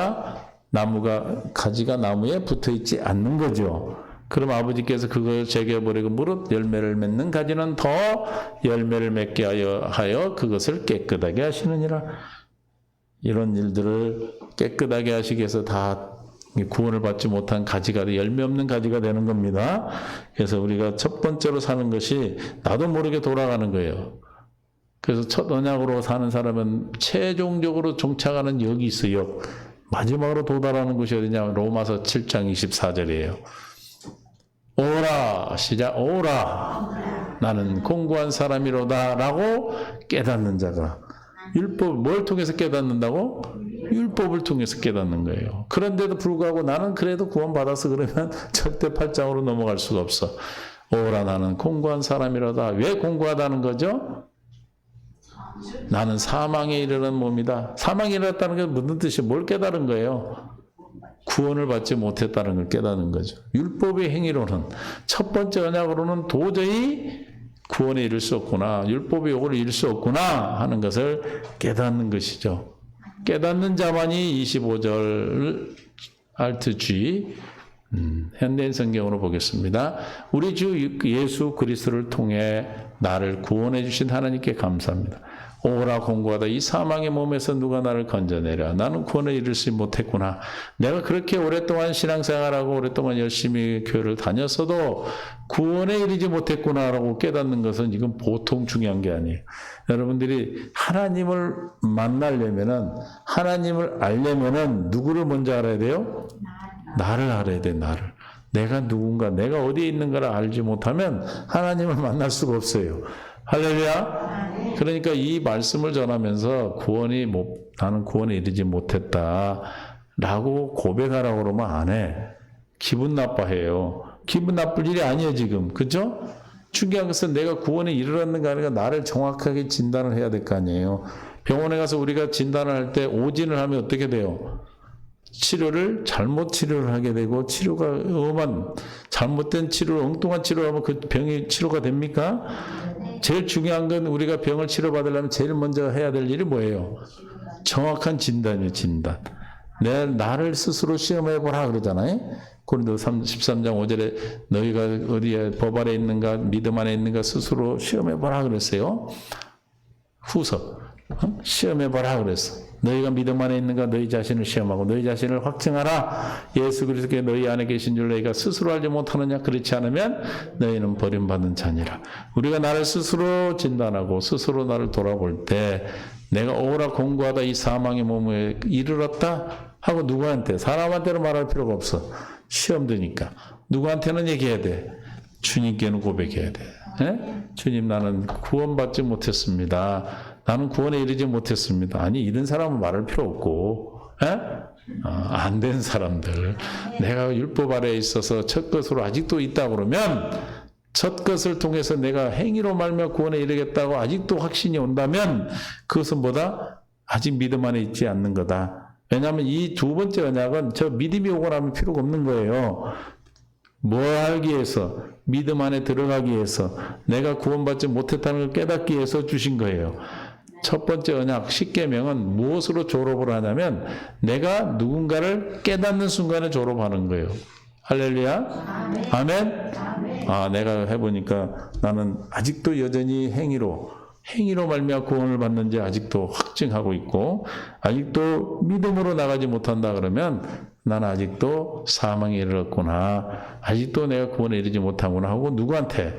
붙어 있지 않는 거죠. 그럼 아버지께서 그걸 제거해버리고 무릇 열매를 맺는 가지는 더 열매를 맺게 하여 그것을 깨끗하게 하시느니라. 이런 일들을 깨끗하게 하시기 위해서 다 구원을 받지 못한 가지가 열매 없는 가지가 되는 겁니다. 그래서 우리가 첫 번째로 사는 것이 나도 모르게 돌아가는 거예요. 그래서 첫 언약으로 사는 사람은 최종적으로 종착하는 역이 있어요. 마지막으로 도달하는 곳이 어디냐? 로마서 7장 24절이에요. 오라, 시작, 오라. 나는 공고한 사람이로다. 라고 깨닫는 자가. 율법, 뭘 통해서 깨닫는다고? 율법을 통해서 깨닫는 거예요. 그런데도 불구하고 나는 그래도 구원받아서 그러면 절대 8장으로 넘어갈 수가 없어. 오라, 나는 공고한 사람이로다. 왜 공고하다는 거죠? 나는 사망에 이르는 몸이다. 사망에 이르렀다는 게 무슨 뜻이에요? 뭘 깨달은 거예요? 구원을 받지 못했다는 걸 깨닫는 거죠. 율법의 행위로는, 첫 번째 언약으로는 도저히 구원에 이를 수 없구나, 율법의 요구를 이룰 수 없구나 하는 것을 깨닫는 것이죠. 깨닫는 자만이 25절 Alt G 현대인 성경으로 보겠습니다. 우리 주 예수 그리스도를 통해 나를 구원해 주신 하나님께 감사합니다. 오라 공고하다 이 사망의 몸에서 누가 나를 건져내랴. 나는 구원에 이르지 못했구나. 내가 그렇게 오랫동안 신앙생활하고 오랫동안 열심히 교회를 다녔어도 구원에 이르지 못했구나라고 깨닫는 것은 이건 보통 중요한 게 아니에요. 여러분들이 하나님을 만나려면은, 하나님을 알려면은 누구를 먼저 알아야 돼요? 나를 알아야 돼, 나를. 내가 누군가, 내가 어디에 있는가를 알지 못하면 하나님을 만날 수가 없어요. 할렐루야. 그러니까 이 말씀을 전하면서 나는 구원에 이르지 못했다라고 고백하라고 그러면 안 해. 기분 나빠해요. 기분 나쁠 일이 아니에요, 지금. 그죠? 중요한 것은 내가 구원에 이르렀는가 아닌가 나를 정확하게 진단을 해야 될 거 아니에요. 병원에 가서 우리가 진단을 할 때 오진을 하면 어떻게 돼요? 잘못 치료를 하게 되고, 치료가 잘못된 치료를, 엉뚱한 치료를 하면 그 병이 치료가 됩니까? 제일 중요한 건 우리가 병을 치료받으려면 제일 먼저 해야 될 일이 뭐예요? 정확한 진단이에요, 진단. 나를 스스로 시험해보라 그러잖아요. 고린도 13장 5절에 너희가 어디에 법 아래 있는가, 믿음 안에 있는가 스스로 시험해보라 그랬어요. 후서. 시험해보라 그랬어. 너희가 믿음 안에 있는가 너희 자신을 시험하고 너희 자신을 확증하라. 예수 그리스도께 너희 안에 계신 줄 너희가 스스로 알지 못하느냐. 그렇지 않으면 너희는 버림받은 자니라. 우리가 나를 스스로 진단하고 스스로 나를 돌아볼 때 내가 오라 공고하다 이 사망의 몸에 이르렀다 하고 누구한테? 사람한테는 말할 필요가 없어. 시험 드니까. 누구한테는 얘기해야 돼? 주님께는 고백해야 돼. 네? 주님, 나는 구원받지 못했습니다. 나는 구원에 이르지 못했습니다. 아니, 이런 사람은 말할 필요 없고, 안 된 사람들. 내가 율법 아래에 있어서 첫 것으로 아직도 있다 그러면, 첫 것을 통해서 내가 행위로 말며 구원에 이르겠다고 아직도 확신이 온다면, 그것은 뭐다? 아직 믿음 안에 있지 않는 거다. 왜냐하면 이 두 번째 언약은 저 믿음이 오고 나면 필요가 없는 거예요. 뭐 하기 위해서? 믿음 안에 들어가기 위해서, 내가 구원받지 못했다는 걸 깨닫기 위해서 주신 거예요. 첫 번째 언약, 십계명은 무엇으로 졸업을 하냐면 내가 누군가를 깨닫는 순간에 졸업하는 거예요. 할렐루야. 아멘. 내가 해보니까 나는 아직도 여전히 행위로 말미암아 구원을 받는지 아직도 확증하고 있고, 아직도 믿음으로 나가지 못한다 그러면 나는 아직도 사망에 이르렀구나, 아직도 내가 구원에 이르지 못하구나 하고 누구한테?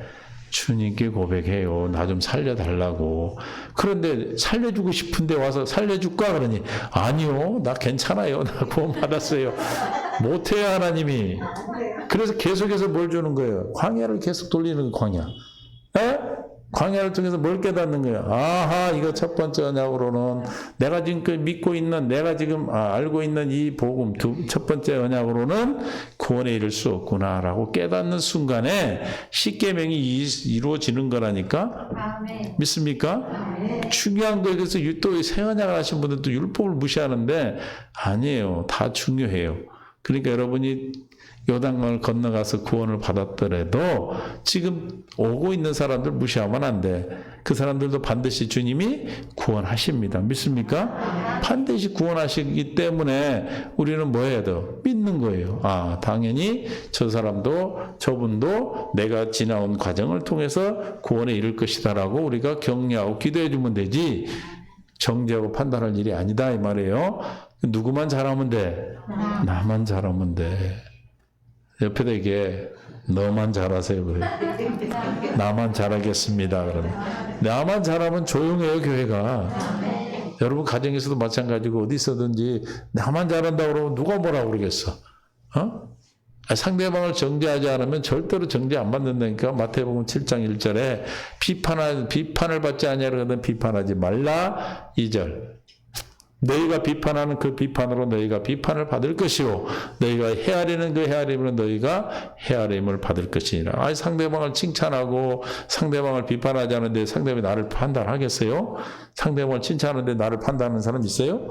주님께 고백해요. 나 좀 살려달라고. 그런데 살려주고 싶은데 와서 살려줄까? 그러니 아니요, 나 괜찮아요. 나 구원 받았어요. 못해요, 하나님이. 그래서 계속해서 뭘 주는 거예요? 광야를 계속 돌리는 광야. 광야를 통해서 뭘 깨닫는 거예요? 아하, 이거 첫 번째 언약으로는 내가 지금 믿고 있는, 내가 지금 알고 있는 이 복음, 첫 번째 언약으로는 구원에 이를 수 없구나라고 깨닫는 순간에 십계명이 이루어지는 거라니까. 아멘. 믿습니까? 아멘. 중요한 거에 대해서 또 새 언약을 하신 분들도 율법을 무시하는데 아니에요. 다 중요해요. 그러니까 여러분이 요단강을 건너가서 구원을 받았더라도 지금 오고 있는 사람들 무시하면 안 돼. 그 사람들도 반드시 주님이 구원하십니다. 믿습니까? 반드시 구원하시기 때문에 우리는 뭐 해야 돼요? 믿는 거예요. 당연히 저 사람도, 저분도 내가 지나온 과정을 통해서 구원에 이를 것이다라고 우리가 격려하고 기도해 주면 되지, 정죄하고 판단할 일이 아니다 이 말이에요. 누구만 잘하면 돼? 나만 잘하면 돼. 옆에다 이게 너만 잘하세요 그래. 나만 잘하겠습니다. 그러면 나만 잘하면 조용해요 교회가. 여러분 가정에서도 마찬가지고 어디 있어든지 나만 잘한다고 그러면 누가 뭐라고 그러겠어? 상대방을 정죄하지 않으면 절대로 정죄 안 받는다니까. 마태복음 7장 1절에 비판을 받지 아니하거든 비판하지 말라 2절. 너희가 비판하는 그 비판으로 너희가 비판을 받을 것이요, 너희가 헤아리는 그 헤아림으로 너희가 헤아림을 받을 것이니라. 상대방을 칭찬하고 상대방을 비판하지 않는데 상대방이 나를 판단하겠어요? 상대방을 칭찬하는데 나를 판단하는 사람 있어요?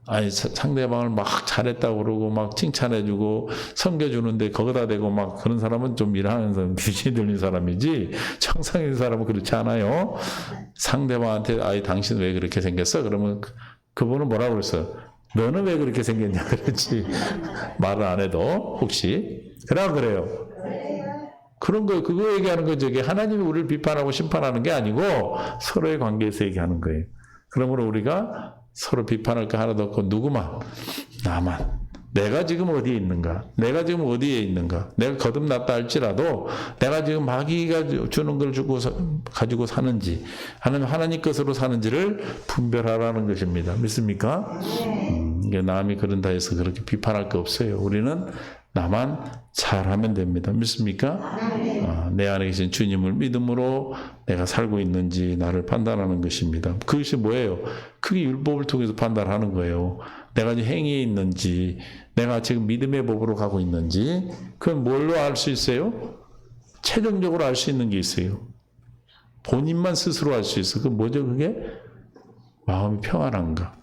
아니 상대방을 막 잘했다고 그러고 막 칭찬해주고 섬겨주는데 거기다 대고 막 그런 사람은 좀 일하면서 귀신이 들린 사람이지 정상인 사람은 그렇지 않아요. 상대방한테 아이 당신 왜 그렇게 생겼어? 그러면 그분은 뭐라고 그랬어? 너는 왜 그렇게 생겼냐 그랬지. 말을 안 해도 혹시 그래요. 그런 거 그거 얘기하는 거죠. 이게 하나님이 우리를 비판하고 심판하는 게 아니고 서로의 관계에서 얘기하는 거예요. 그러므로 우리가 서로 비판할 거 하나도 없고 누구만 나만 내가 지금 어디에 있는가? 내가 지금 어디에 있는가? 내가 거듭났다 할지라도 내가 지금 마귀가 주는 걸 가지고 사는지 아니면 하나님 것으로 사는지를 분별하라는 것입니다. 믿습니까? 이게 남이 그런다 해서 그렇게 비판할 거 없어요. 우리는 나만 잘하면 됩니다. 믿습니까? 내 안에 계신 주님을 믿음으로 내가 살고 있는지 나를 판단하는 것입니다. 그것이 뭐예요? 그게 율법을 통해서 판단하는 거예요. 내가 지금 행위에 있는지 내가 지금 믿음의 법으로 가고 있는지 그건 뭘로 알 수 있어요? 최종적으로 알 수 있는 게 있어요. 본인만 스스로 알 수 있어. 그 뭐죠 그게? 마음이 평안한가?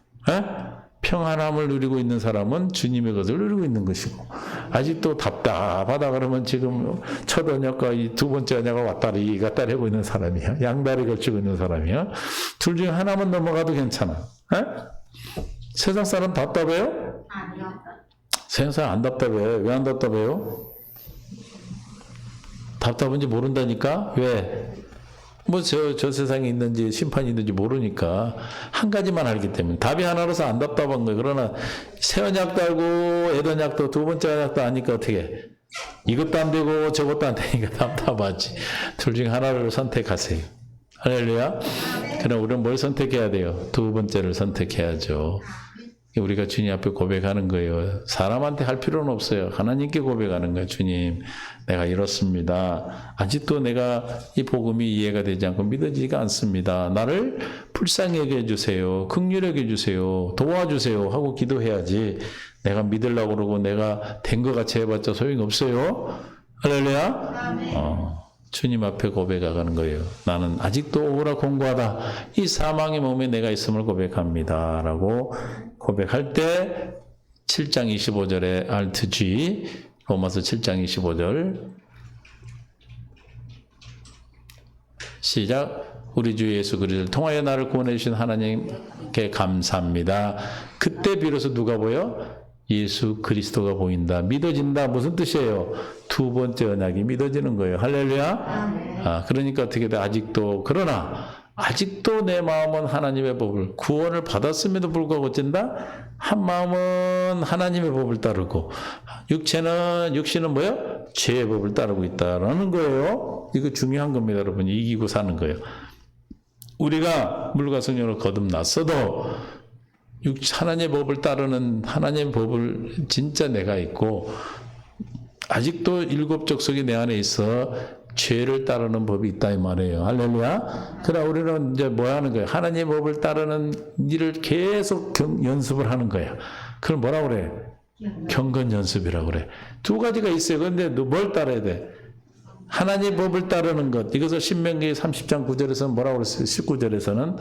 평안함을 누리고 있는 사람은 주님의 것을 누리고 있는 것이고 아직도 답답하다 그러면 지금 첫 언약과 이 두 번째 언약을 왔다리 갔다리 하고 있는 사람이야. 양다리 걸치고 있는 사람이야. 둘 중에 하나만 넘어가도 괜찮아. 세상 사람 답답해요? 아니요. 세상 사람 안 답답해. 왜 안 답답해요? 답답한지 모른다니까? 왜? 뭐 저 세상에 있는지 심판이 있는지 모르니까 한 가지만 알기 때문에 답이 하나로서 안 답답한 거예요. 그러나 새 언약도 알고 옛 언약도 두 번째 언약도 아니까 어떻게 이것도 안 되고 저것도 안 되니까 답답하지. 둘 중에 하나를 선택하세요. 할렐루야. 그럼 우리는 뭘 선택해야 돼요? 두 번째를 선택해야죠. 우리가 주님 앞에 고백하는 거예요. 사람한테 할 필요는 없어요. 하나님께 고백하는 거예요. 주님, 내가 이렇습니다. 아직도 내가 이 복음이 이해가 되지 않고 믿어지지가 않습니다. 나를 불쌍히 여겨 해주세요. 긍휼히 여겨 주세요. 도와주세요. 하고 기도해야지. 내가 믿으려고 그러고 내가 된 것 같이 해봤자 소용이 없어요. 할렐루야. 주님 앞에 고백하는 거예요. 나는 아직도 오라 공고하다. 이 사망의 몸에 내가 있음을 고백합니다. 라고 고백할 때 7장 25절에 Alt G 로마서 7장 25절 시작. 우리 주 예수 그리스도를 통하여 나를 구원해 주신 하나님께 감사합니다. 그때 비로소 누가 보여? 예수 그리스도가 보인다. 믿어진다. 무슨 뜻이에요? 두 번째 언약이 믿어지는 거예요. 할렐루야. 그러니까 어떻게 돼? 그러나 아직도 내 마음은 하나님의 법을 구원을 받았음에도 불구하고 어쩐다? 한 마음은 하나님의 법을 따르고 육신은 뭐예요? 죄의 법을 따르고 있다라는 거예요. 이거 중요한 겁니다, 여러분. 이기고 사는 거예요. 우리가 물과 성령으로 거듭났어도 하나님의 법을 따르는 하나님의 법을 진짜 내가 있고 아직도 일곱 족속이 내 안에 있어 죄를 따르는 법이 있다 이 말이에요. 할렐루야. 그러나 우리는 이제 뭐 하는 거예요? 하나님의 법을 따르는 일을 계속 연습을 하는 거야. 그걸 뭐라고 그래? 경건 연습이라고 그래. 두 가지가 있어요. 그런데 너 뭘 따라야 돼? 하나님의 법을 따르는 것. 이것을 신명기 30장 9절에서는 뭐라고 그랬어요? 19절에서는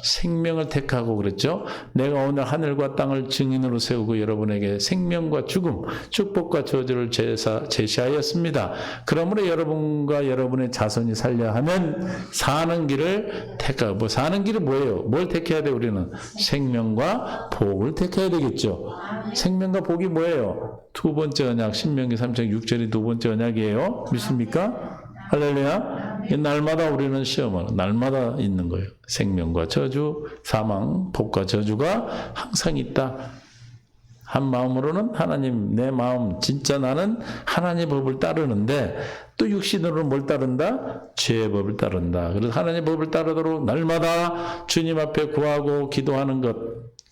생명을 택하고 그랬죠. 내가 오늘 하늘과 땅을 증인으로 세우고 여러분에게 생명과 죽음, 축복과 저주를 제시하였습니다. 그러므로 여러분과 여러분의 자손이 살려 하면 사는 길을 택하고, 사는 길이 뭐예요? 뭘 택해야 돼 우리는? 생명과 복을 택해야 되겠죠. 생명과 복이 뭐예요? 두 번째 언약, 신명기 3장 6절이 두 번째 언약이에요. 믿습니까? 할렐루야. 날마다 우리는 시험을 날마다 있는 거예요. 생명과 저주, 사망, 복과 저주가 항상 있다. 한 마음으로는 하나님, 내 마음 진짜 나는 하나님의 법을 따르는데 또 육신으로는 뭘 따른다? 죄의 법을 따른다. 그래서 하나님의 법을 따르도록 날마다 주님 앞에 구하고 기도하는 것,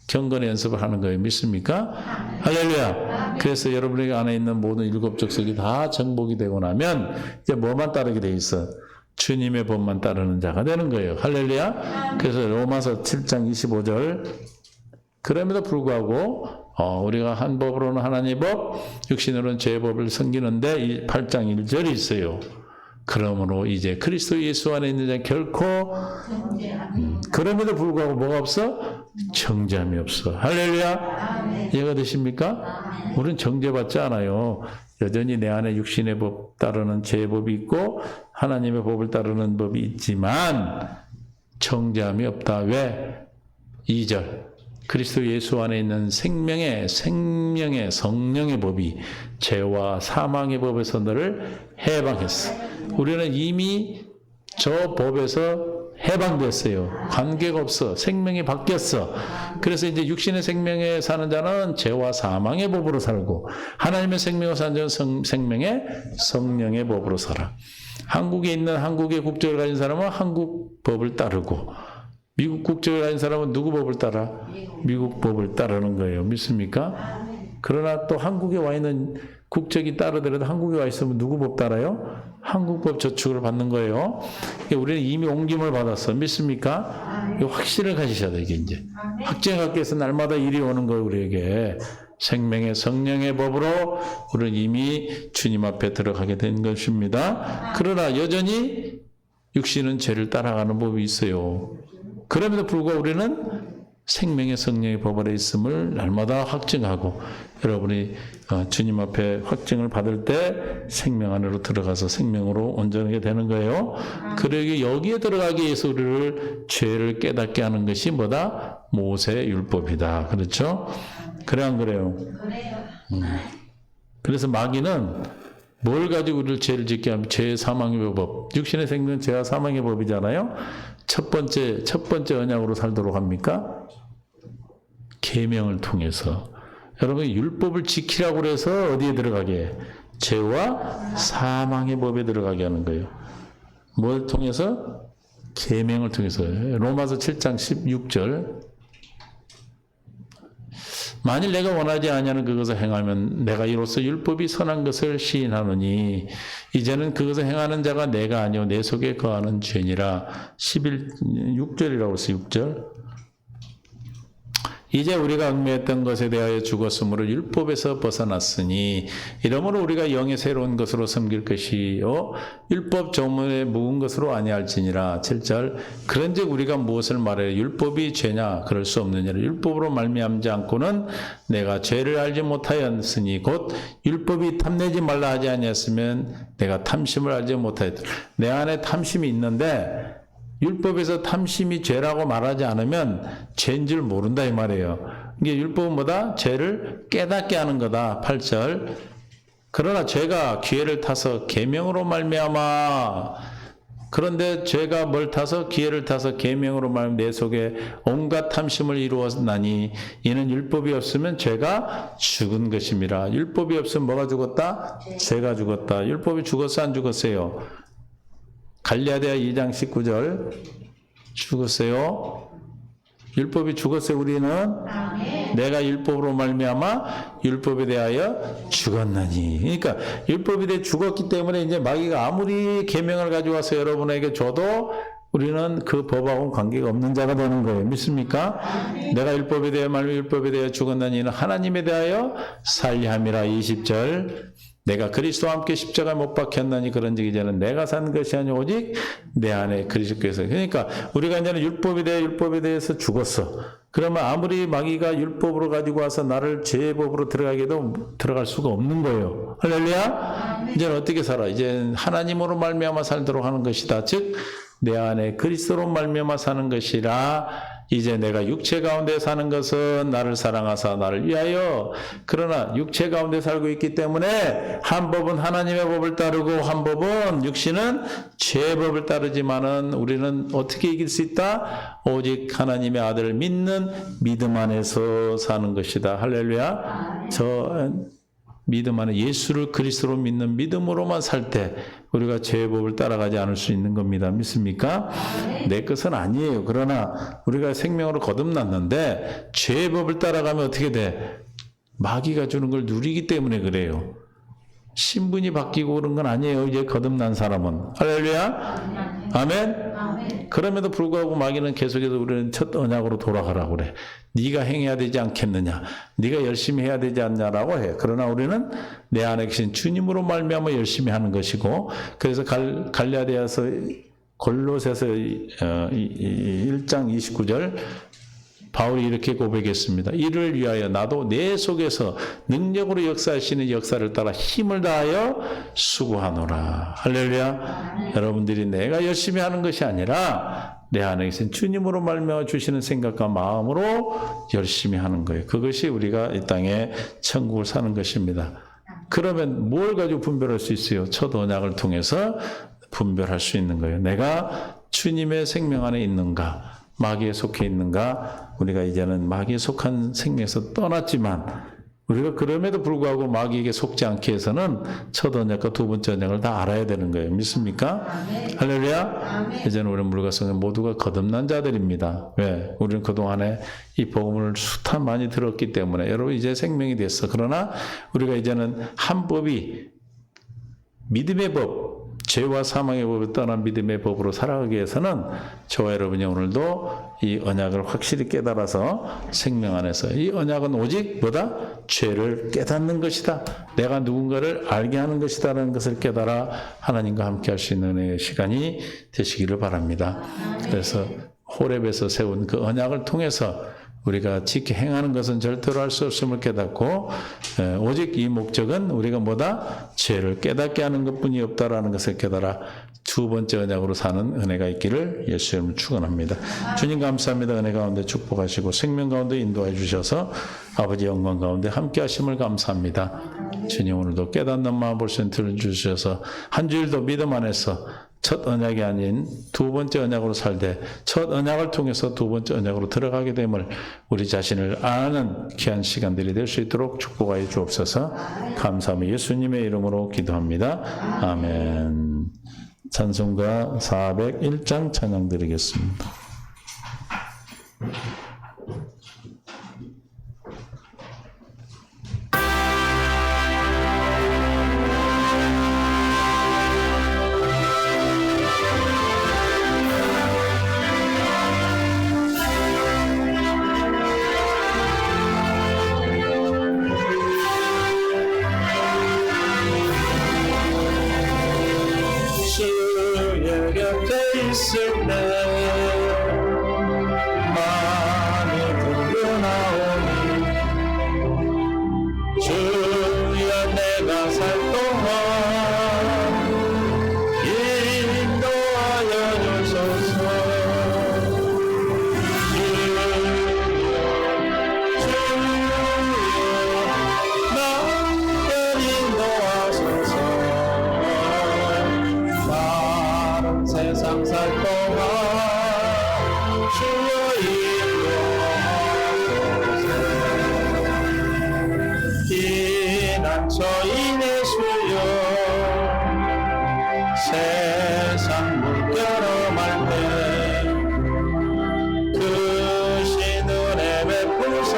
경건의 연습을 하는 거예요. 믿습니까? 할렐루야. 그래서 여러분에게 안에 있는 모든 일곱 족속이 다 정복이 되고 나면 이제 뭐만 따르게 돼 있어? 주님의 법만 따르는 자가 되는 거예요. 할렐루야. 그래서 로마서 7장 25절 그럼에도 불구하고 우리가 한 법으로는 하나님의 법, 육신으로는 죄의 법을 섬기는데 이 8장 1절이 있어요. 그러므로 이제 그리스도 예수 안에 있는 자는 결코 그럼에도 불구하고 뭐가 없어? 정죄함이 없어. 할렐루야. 이해가 되십니까? 우리는 정죄받지 않아요. 여전히 내 안에 육신의 법 따르는 죄법이 있고 하나님의 법을 따르는 법이 있지만 정죄함이 없다. 왜? 2절 그리스도 예수 안에 있는 생명의 성령의 법이 죄와 사망의 법에서 너를 해방했어. 우리는 이미 저 법에서 해방됐어요. 관계가 없어. 생명이 바뀌었어. 그래서 이제 육신의 생명에 사는 자는 죄와 사망의 법으로 살고 하나님의 생명을 사는 자는 생명의 성령의 법으로 살아. 한국에 있는 한국의 국적을 가진 사람은 한국 법을 따르고 미국 국적을 가진 사람은 누구 법을 따라? 미국 법을 따르는 거예요. 믿습니까? 그러나 또 한국에 와 있는 국적이 따르더라도 한국에 와 있으면 누구 법 따라요? 한국 법 저축을 받는 거예요. 우리는 이미 옮김을 받았어. 믿습니까? 이 확신을 가지셔야 돼, 이게 이제. 확증을 갖기 위해서 날마다 일이 오는 거예요, 우리에게. 생명의 성령의 법으로 우리는 이미 주님 앞에 들어가게 된 것입니다. 그러나 여전히 육신은 죄를 따라가는 법이 있어요. 그럼에도 불구하고 우리는 생명의 성령의 법 아래 있음을 날마다 확증하고 여러분이 주님 앞에 확증을 받을 때 생명 안으로 들어가서 생명으로 온전하게 되는 거예요. 그러기 여기에 들어가기 위해서 우리를 죄를 깨닫게 하는 것이 뭐다? 모세의 율법이다. 그렇죠? 그래 안 그래요? 그래서 마귀는 뭘 가지고 우리를 죄를 짓게 하면 죄 사망의 법. 육신의 생명은 죄와 사망의 법이잖아요. 첫 번째 언약으로 살도록 합니까? 계명을 통해서. 여러분 율법을 지키라고 그래서 어디에 들어가게? 죄와 사망의 법에 들어가게 하는 거예요. 뭘 통해서? 계명을 통해서. 로마서 7장 16절. 만일 내가 원하지 아니하는 그것을 행하면 내가 이로써 율법이 선한 것을 시인하노니 이제는 그것을 행하는 자가 내가 아니요 내 속에 거하는 죄니라. 6절이라고 했어요. 6절. 이제 우리가 얽매였던 것에 대하여 죽었으므로 율법에서 벗어났으니 이러므로 우리가 영의 새로운 것으로 섬길 것이요 율법 조문에 묵은 것으로 아니할지니라. 7절. 그런즉 우리가 무엇을 말해요? 율법이 죄냐? 그럴 수 없느니라. 율법으로 말미암지 않고는 내가 죄를 알지 못하였으니 곧 율법이 탐내지 말라 하지 아니했으면 내가 탐심을 알지 못하였다. 내 안에 탐심이 있는데 율법에서 탐심이 죄라고 말하지 않으면 죄인 줄 모른다 이 말이에요. 이게 율법은 뭐다? 죄를 깨닫게 하는 거다. 8절. 그러나 죄가 기회를 타서 계명으로 말미암아. 그런데 죄가 뭘 타서? 기회를 타서 계명으로 말미암아 내 속에 온갖 탐심을 이루었나니 이는 율법이 없으면 죄가 죽은 것임이라. 율법이 없으면 뭐가 죽었다? 죄가 죽었다. 율법이 죽었어 안 죽었어요? 갈라디아 2장 19절 죽었어요. 율법이 죽었어요. 우리는 내가 율법으로 말미암아 율법에 대하여 죽었나니. 그러니까 율법에 대해 죽었기 때문에 이제 마귀가 아무리 계명을 가져와서 여러분에게 줘도 우리는 그 법하고는 관계가 없는 자가 되는 거예요. 믿습니까? 내가 율법에 대하여 말미암아 율법에 대하여 죽었나니 이는 하나님에 대하여 살리함이라. 20절. 내가 그리스도와 함께 십자가에 못 박혔나니 그런즉 이제는 내가 산 것이 아니오 오직 내 안에 그리스도께서. 그러니까 우리가 이제는 율법에 대해서 죽었어. 그러면 아무리 마귀가 율법으로 가지고 와서 나를 죄의 법으로 들어가게도 들어갈 수가 없는 거예요. 할렐루야. 이제는 어떻게 살아? 이제 하나님으로 말미암아 살도록 하는 것이다. 즉 내 안에 그리스도로 말미암아 사는 것이라. 이제 내가 육체 가운데 사는 것은 나를 사랑하사 나를 위하여. 그러나 육체 가운데 살고 있기 때문에 한 법은 하나님의 법을 따르고 한 법은 육신은 죄의 법을 따르지만은 우리는 어떻게 이길 수 있다? 오직 하나님의 아들을 믿는 믿음 안에서 사는 것이다. 할렐루야. 저 믿음 안에 예수를 그리스도로 믿는 믿음으로만 살 때 우리가 죄의 법을 따라가지 않을 수 있는 겁니다. 믿습니까? 내 것은 아니에요. 그러나 우리가 생명으로 거듭났는데 죄의 법을 따라가면 어떻게 돼? 마귀가 주는 걸 누리기 때문에 그래요. 신분이 바뀌고 그런 건 아니에요. 이제 거듭난 사람은. 할렐루야. 아멘. 그럼에도 불구하고 마귀는 계속해서 우리는 첫 언약으로 돌아가라고 그래. 네가 행해야 되지 않겠느냐. 네가 열심히 해야 되지 않냐라고 해. 그러나 우리는 내 안에 계신 주님으로 말미암아 열심히 하는 것이고, 그래서 갈라디아서 골로새서 1장 29절 바울이 이렇게 고백했습니다. 이를 위하여 나도 내 속에서 능력으로 역사하시는 역사를 따라 힘을 다하여 수고하노라. 할렐루야. 여러분들이 내가 열심히 하는 것이 아니라 내 안에 계신 주님으로 말미암아 주시는 생각과 마음으로 열심히 하는 거예요. 그것이 우리가 이 땅에 천국을 사는 것입니다. 그러면 뭘 가지고 분별할 수 있어요? 첫 언약을 통해서 분별할 수 있는 거예요. 내가 주님의 생명 안에 있는가? 마귀에 속해 있는가? 우리가 이제는 마귀에 속한 생명에서 떠났지만 우리가 그럼에도 불구하고 마귀에게 속지 않게 해서는 첫 언약과 두 번째 언약을 다 알아야 되는 거예요. 믿습니까? 아멘. 할렐루야. 아멘. 이제는 우리 물가성은 모두가 거듭난 자들입니다. 왜? 우리는 그동안에 이 복음을 수탄 많이 들었기 때문에 여러분 이제 생명이 됐어. 그러나 우리가 이제는 한 법이 믿음의 법, 죄와 사망의 법을 떠난 믿음의 법으로 살아가기 위해서는 저와 여러분이 오늘도 이 언약을 확실히 깨달아서 생명 안에서 이 언약은 오직 뭐다? 죄를 깨닫는 것이다. 내가 누군가를 알게 하는 것이다라는 것을 깨달아 하나님과 함께 할 수 있는 은혜의 시간이 되시기를 바랍니다. 그래서 호렙에서 세운 그 언약을 통해서 우리가 지켜 행하는 것은 절대로 할 수 없음을 깨닫고 오직 이 목적은 우리가 뭐다? 죄를 깨닫게 하는 것뿐이 없다라는 것을 깨달아 두 번째 언약으로 사는 은혜가 있기를 예수 이름으로 축원합니다. 주님 감사합니다. 은혜 가운데 축복하시고 생명 가운데 인도해 주셔서 아버지 영광 가운데 함께 하심을 감사합니다. 주님 오늘도 깨닫는 마음 볼수 들어주셔서 한 주일도 믿음 안에서 첫 언약이 아닌 두 번째 언약으로 살되 첫 언약을 통해서 두 번째 언약으로 들어가게 됨을 우리 자신을 아는 귀한 시간들이 될 수 있도록 축복하여 주옵소서. 감사하며 예수님의 이름으로 기도합니다. 아멘. 찬송가 401장 찬양 드리겠습니다. 주의 곁에 있을 때 많이 불러나오니 주여 내가 살 동안 인도하여 주소서. 주여 나를 인도하소서. 세상 살 동안 주여 인도하소서. 피난처인의 수요 세상 물결어말 때 그 신은혜 베푸사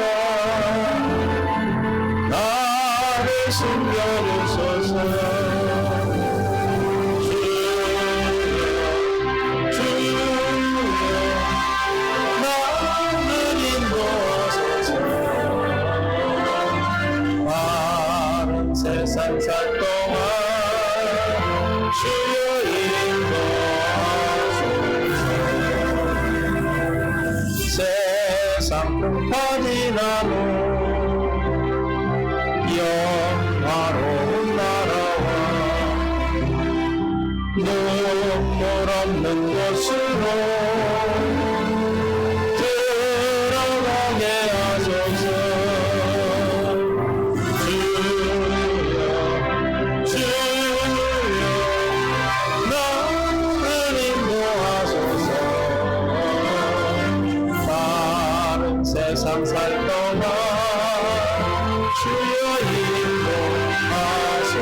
나를 숨겨주소서. 세상 살 동안 주여 인도하소서. 세상 풍파지나무 영화로운 나라와 눈물 없는 곳으로 들어가게 하소서. 세상 살 동안 주여 인도하소서.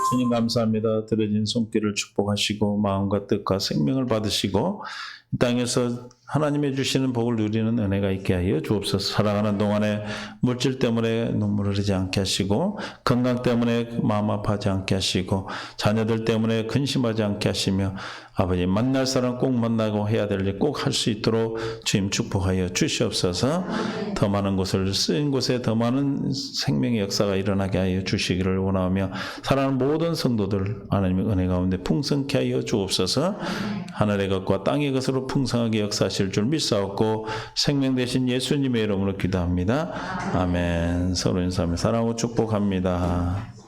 주님 감사합니다. 들어진 손길을 축복하시고 마음과 뜻과 생명을 받으시고 이 땅에서 하나님의 주시는 복을 누리는 은혜가 있게 하여 주옵소서. 살아가는 동안에 물질 때문에 눈물 흐르지 않게 하시고 건강 때문에 마음 아파하지 않게 하시고 자녀들 때문에 근심하지 않게 하시며 아버지 만날 사람 꼭 만나고 해야 될 일 꼭 할 수 있도록 주님 축복하여 주시옵소서. 더 많은 곳을 쓰인 곳에 더 많은 생명의 역사가 일어나게 하여 주시기를 원하며 사랑하는 모든 성도들 하나님의 은혜 가운데 풍성케 하여 주옵소서. 하늘의 것과 땅의 것으로 풍성하게 역사하실 줄 믿사옵고 생명 되신 예수님의 이름으로 기도합니다. 아멘. 서로 인사하며 사랑하고 축복합니다.